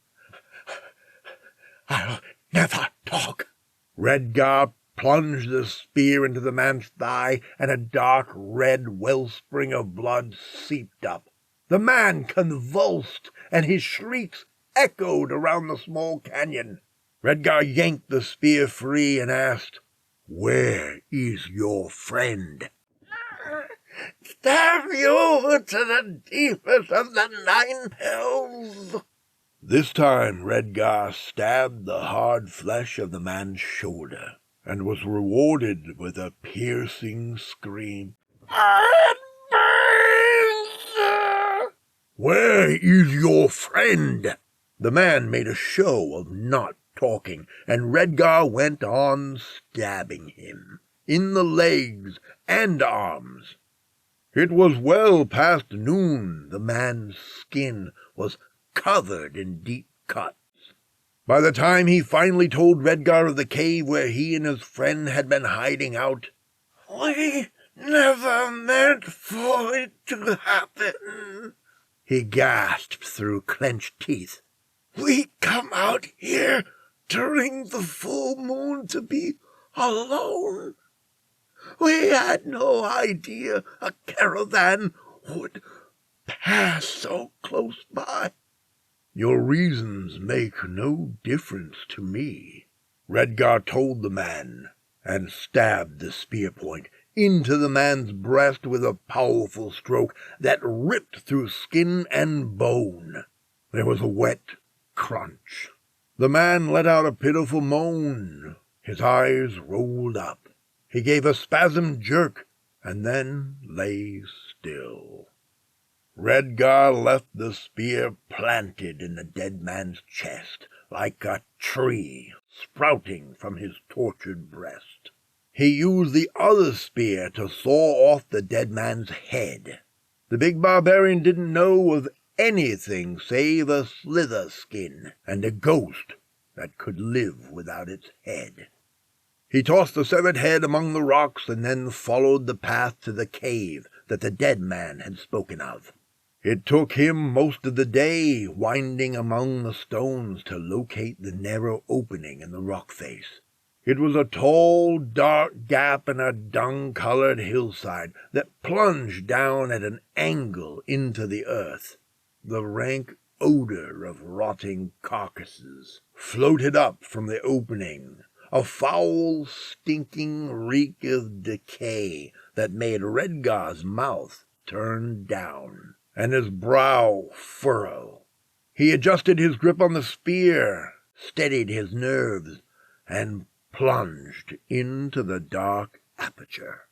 I'll never talk. Redgar plunged the spear into the man's thigh, and a dark red wellspring of blood seeped up. The man convulsed, and his shrieks echoed around the small canyon. Redgar yanked the spear free and asked, "Where is your friend?" "Stab you to the deepest of the 9 hells." This time Redgar stabbed the hard flesh of the man's shoulder, and was rewarded with a piercing scream. "It burns!" "Where is your friend?" The man made a show of not talking, and Redgar went on stabbing him, in the legs and arms. It was well past noon. The man's skin was covered in deep cuts. By the time he finally told Redgar of the cave where he and his friend had been hiding out, "We never meant for it to happen," he gasped through clenched teeth. "We come out here during the full moon to be alone. We had no idea a caravan would pass so close by." "Your reasons make no difference to me," Redgar told the man, and stabbed the spear point into the man's breast with a powerful stroke that ripped through skin and bone. There was a wet crunch. The man let out a pitiful moan. His eyes rolled up. He gave a spasmed jerk, and then lay still. Redgar left the spear planted in the dead man's chest, like a tree sprouting from his tortured breast. He used the other spear to saw off the dead man's head. The big barbarian didn't know of anything save a slither skin and a ghost that could live without its head. He tossed the severed head among the rocks and then followed the path to the cave that the dead man had spoken of. It took him most of the day, winding among the stones to locate the narrow opening in the rock face. It was a tall, dark gap in a dung-colored hillside that plunged down at an angle into the earth. The rank odor of rotting carcasses floated up from the opening, a foul, stinking reek of decay that made Redgar's mouth turn down and his brow furrow. He adjusted his grip on the spear, steadied his nerves, and plunged into the dark aperture.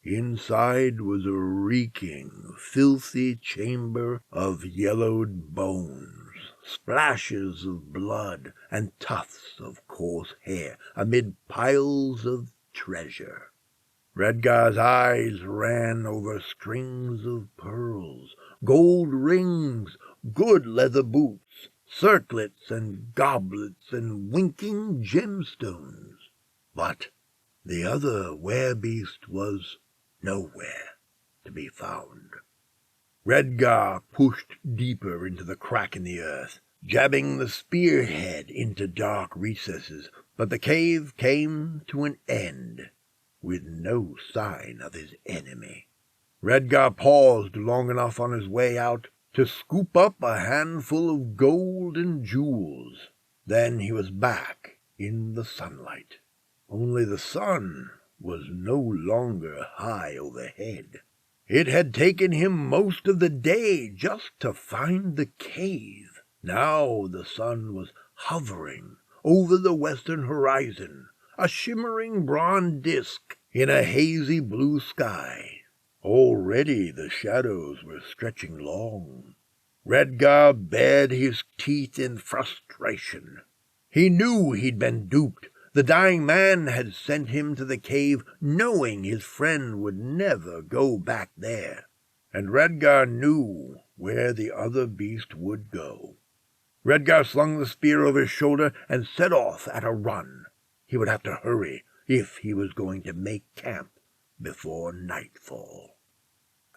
Inside was a reeking, filthy chamber of yellowed bones, splashes of blood, and tufts of coarse hair amid piles of treasure. Redgar's eyes ran over strings of pearls, gold rings, good leather boots, circlets and goblets, and winking gemstones. But the other werebeast was nowhere to be found. Redgar pushed deeper into the crack in the earth, jabbing the spearhead into dark recesses, but the cave came to an end, with no sign of his enemy. Redgar paused long enough on his way out to scoop up a handful of gold and jewels. Then he was back in the sunlight. Only the sun was no longer high overhead. It had taken him most of the day just to find the cave. Now the sun was hovering over the western horizon, a shimmering bronze disk in a hazy blue sky. Already the shadows were stretching long. Redgar bared his teeth in frustration. He knew he'd been duped. The dying man had sent him to the cave knowing his friend would never go back there. And Redgar knew where the other beast would go. Redgar slung the spear over his shoulder and set off at a run. He would have to hurry if he was going to make camp before nightfall.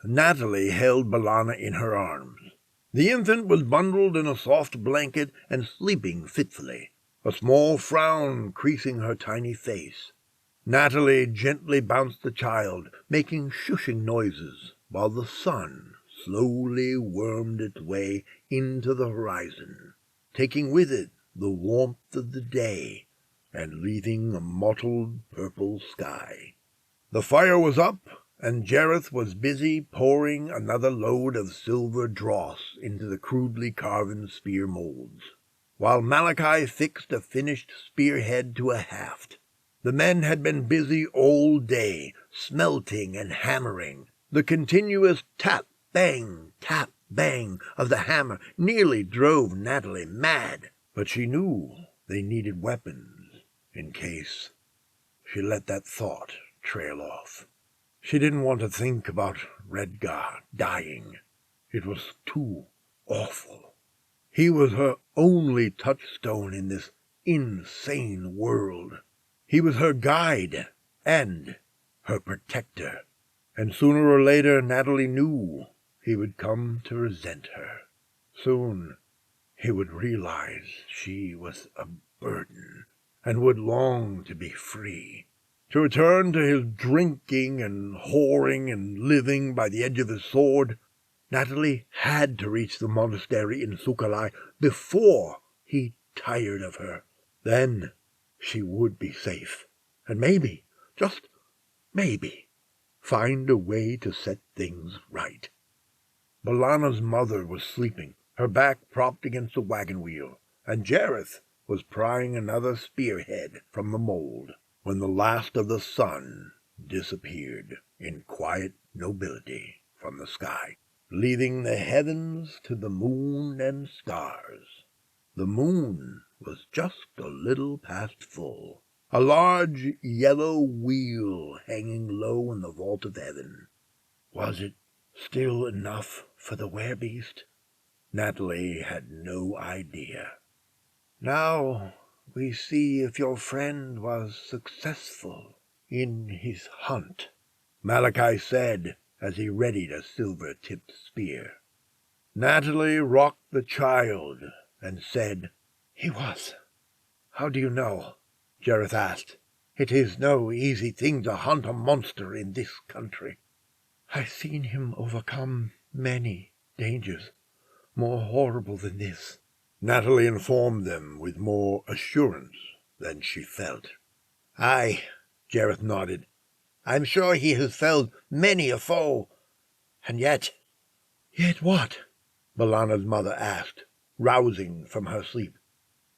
Natalie held B'Elanna in her arms. The infant was bundled in a soft blanket and sleeping fitfully, a small frown creasing her tiny face. Natalie gently bounced the child, making shushing noises, while the sun slowly wormed its way into the horizon, taking with it the warmth of the day and leaving a mottled purple sky. The fire was up, and Jareth was busy pouring another load of silver dross into the crudely carven spear molds, while Malachi fixed a finished spearhead to a haft. The men had been busy all day, smelting and hammering. The continuous tap, bang of the hammer nearly drove Natalie mad, but she knew they needed weapons in case. She let that thought trail off. She didn't want to think about Redgar dying. It was too awful. He was her only touchstone in this insane world. He was her guide and her protector. And sooner or later Natalie knew he would come to resent her. Soon he would realize she was a burden and would long to be free, to return to his drinking and whoring and living by the edge of his sword. Natalie had to reach the monastery in Sukalai before he tired of her. Then she would be safe, and maybe, just maybe, find a way to set things right. B'Elanna's mother was sleeping, her back propped against the wagon wheel, and Jareth was prying another spearhead from the mold when the last of the sun disappeared in quiet nobility from the sky, leaving the heavens to the moon and stars. The moon was just a little past full, a large yellow wheel hanging low in the vault of heaven. Was it still enough for the werebeast? Natalie had no idea. Now we see if your friend was successful in his hunt, Malachi said as he readied a silver-tipped spear. Natalie rocked the child and said, "He was." "How do you know?" Jareth asked. "It is no easy thing to hunt a monster in this country." "I've seen him overcome many dangers, more horrible than this," Natalie informed them with more assurance than she felt. "Aye," Jareth nodded. "I'm sure he has felled many a foe. And yet—" "Yet what?" B'Elanna's mother asked, rousing from her sleep.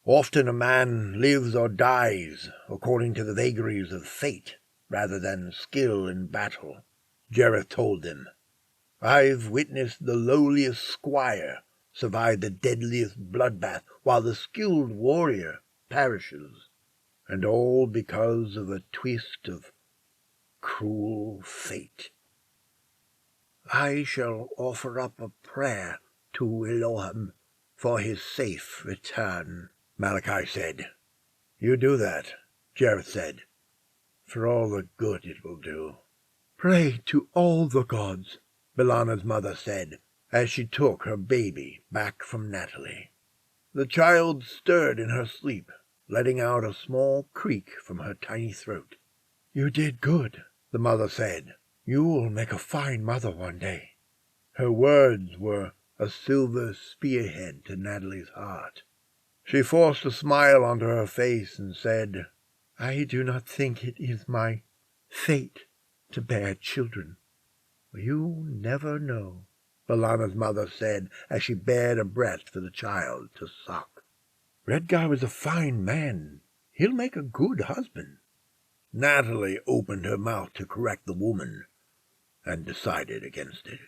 "Often a man lives or dies according to the vagaries of fate rather than skill in battle," Jareth told them. "I've witnessed the lowliest squire survive the deadliest bloodbath, while the skilled warrior perishes, and all because of a twist of cruel fate." "I shall offer up a prayer to Elohim for his safe return," Malachi said. "You do that," Jareth said, "for all the good it will do." "Pray to all the gods," B'Elanna's mother said, as she took her baby back from Natalie. The child stirred in her sleep, letting out a small creak from her tiny throat. "You did good," the mother said. "You'll make a fine mother one day." Her words were a silver spearhead to Natalie's heart. She forced a smile onto her face and said, "I do not think it is my fate to bear children." "You never know," Balana's mother said as she bared a breast for the child to suck. "Redgar is a fine man. He'll make a good husband." Natalie opened her mouth to correct the woman and decided against it.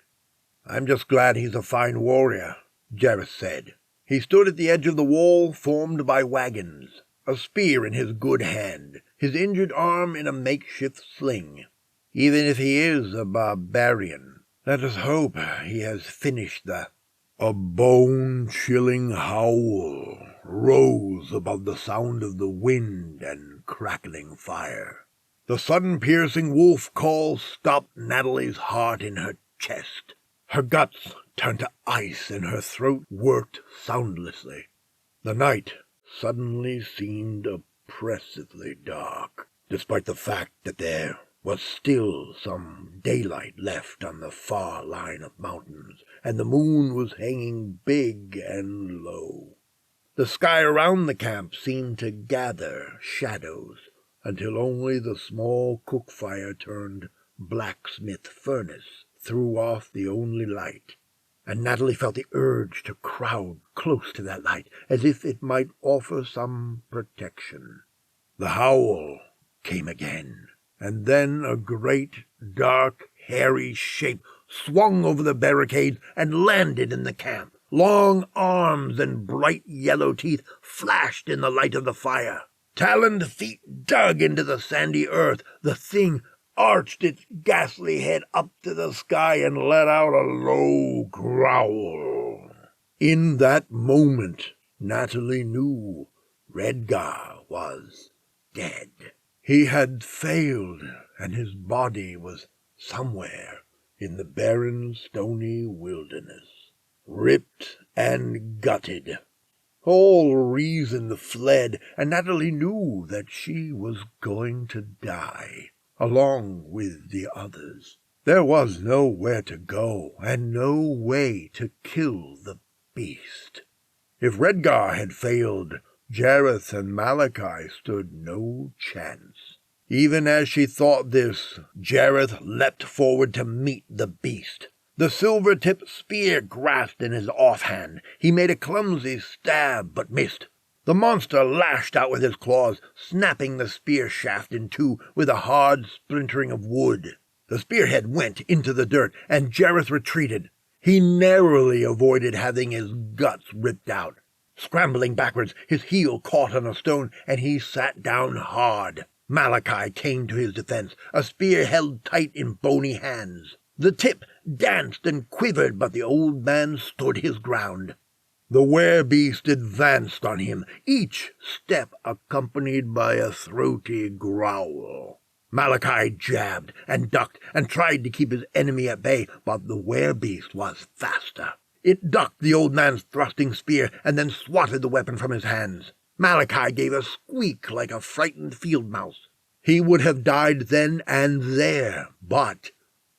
"I'm just glad he's a fine warrior," Jareth said. He stood at the edge of the wall formed by wagons, a spear in his good hand, his injured arm in a makeshift sling. "Even if he is a barbarian, let us hope he has finished the—" A bone-chilling howl rose above the sound of the wind and crackling fire. The sudden piercing wolf call stopped Natalie's heart in her chest. Her guts turned to ice and her throat worked soundlessly. The night suddenly seemed oppressively dark, despite the fact that there was still some daylight left on the far line of mountains, and the moon was hanging big and low. The sky around the camp seemed to gather shadows until only the small cook fire turned blacksmith furnace threw off the only light, and Natalie felt the urge to crowd close to that light as if it might offer some protection. The howl came again, and then a great, dark, hairy shape swung over the barricades and landed in the camp. Long arms and bright yellow teeth flashed in the light of the fire. Taloned feet dug into the sandy earth. The thing arched its ghastly head up to the sky and let out a low growl. In that moment, Natalie knew Redgar was dead. He had failed, and his body was somewhere in the barren, stony wilderness, ripped and gutted. All reason fled, and Natalie knew that she was going to die, along with the others. There was nowhere to go, and no way to kill the beast. If Redgar had failed, Jareth and Malachi stood no chance. Even as she thought this, Jareth leapt forward to meet the beast. The silver-tipped spear grasped in his offhand. He made a clumsy stab, but missed. The monster lashed out with his claws, snapping the spear shaft in two with a hard splintering of wood. The spearhead went into the dirt, and Jareth retreated. He narrowly avoided having his guts ripped out. Scrambling backwards, his heel caught on a stone, and he sat down hard. Malachi came to his defense, a spear held tight in bony hands. The tip danced and quivered, but the old man stood his ground. The were-beast advanced on him, each step accompanied by a throaty growl. Malachi jabbed and ducked and tried to keep his enemy at bay, but the were-beast was faster. It ducked the old man's thrusting spear and then swatted the weapon from his hands. Malachi gave a squeak like a frightened field mouse. He would have died then and there, but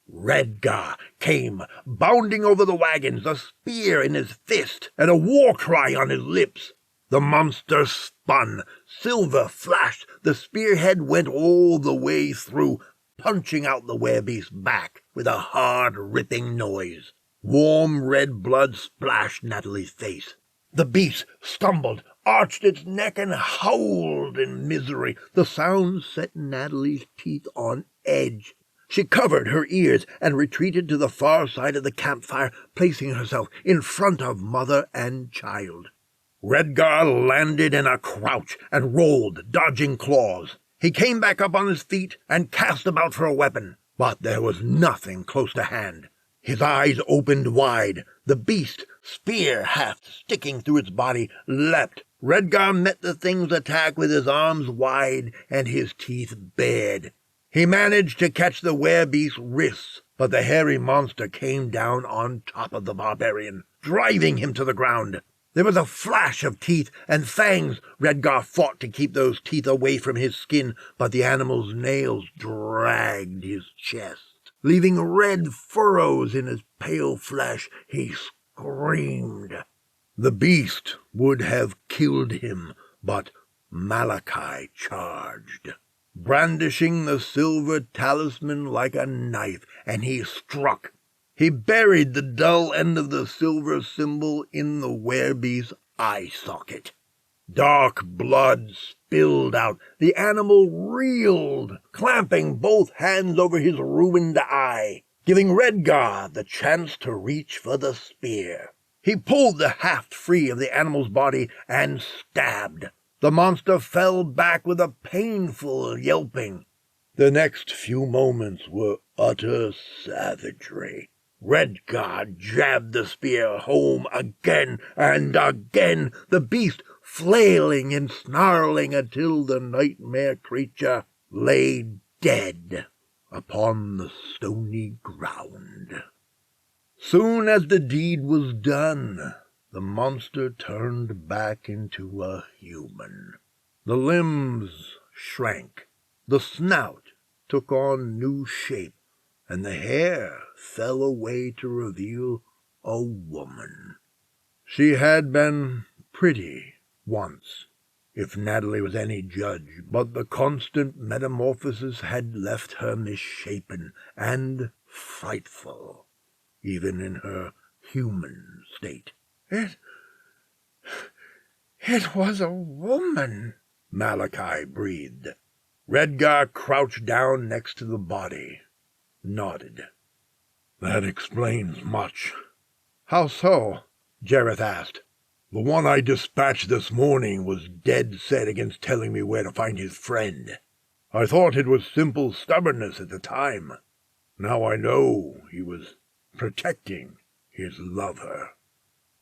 Redgar came bounding over the wagons, a spear in his fist and a war cry on his lips. The monster spun. Silver flashed. The spearhead went all the way through, punching out the were-beast's back with a hard, ripping noise. Warm red blood splashed Natalie's face. The beast stumbled, arched its neck, and howled in misery. The sound set Natalie's teeth on edge. She covered her ears and retreated to the far side of the campfire, placing herself in front of mother and child. Redgar landed in a crouch and rolled, dodging claws. He came back up on his feet and cast about for a weapon, but there was nothing close to hand. His eyes opened wide. The beast, spear haft sticking through its body, leapt. Redgar met the thing's attack with his arms wide and his teeth bared. He managed to catch the were-beast's wrists, but the hairy monster came down on top of the barbarian, driving him to the ground. There was a flash of teeth and fangs. Redgar fought to keep those teeth away from his skin, but the animal's nails dragged his chest, leaving red furrows in his pale flesh. He screamed. The beast would have killed him, but Malachi charged, brandishing the silver talisman like a knife, and he struck. He buried the dull end of the silver symbol in the werebeast's eye socket. Dark blood spilled out. The animal reeled, clamping both hands over his ruined eye, giving Redgar the chance to reach for the spear. He pulled the haft free of the animal's body and stabbed. The monster fell back with a painful yelping. The next few moments were utter savagery. Redgar jabbed the spear home again and again, the beast flailing and snarling until the nightmare creature lay dead upon the stony ground. Soon as the deed was done, the monster turned back into a human. The limbs shrank, the snout took on new shape, and the hair fell away to reveal a woman. She had been pretty once, if Natalie was any judge, but the constant metamorphosis had left her misshapen and frightful, even in her human state. It was a woman, Malachi breathed. Redgar crouched down next to the body, nodded. That explains much. How so? Jareth asked. The one I dispatched this morning was dead set against telling me where to find his friend. I thought it was simple stubbornness at the time. Now I know he was protecting his lover.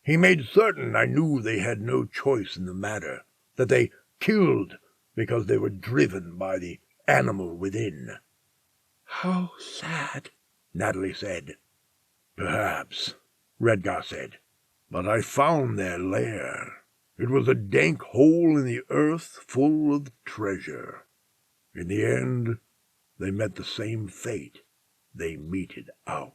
He made certain I knew they had no choice in the matter, that they killed because they were driven by the animal within. How sad, Natalie said. Perhaps, Redgar said, but I found their lair. It was a dank hole in the earth full of treasure. In the end, they met the same fate. They meted out.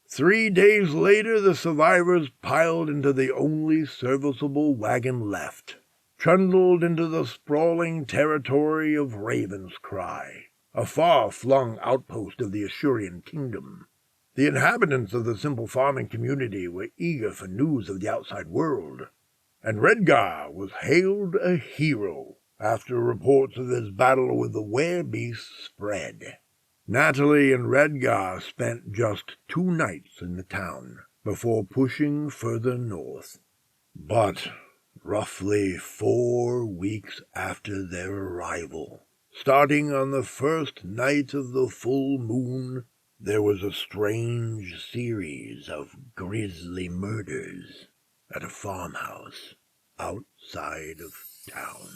3 days later, the survivors piled into the only serviceable wagon left, trundled into the sprawling territory of Raven's Cry, a far-flung outpost of the Ashurian kingdom. The inhabitants of the simple farming community were eager for news of the outside world, and Redgar was hailed a hero after reports of his battle with the werebeast spread. Natalie and Redgar spent just 2 nights in the town before pushing further north. But roughly 4 weeks after their arrival, starting on the first night of the full moon, there was a strange series of grisly murders at a farmhouse outside of town.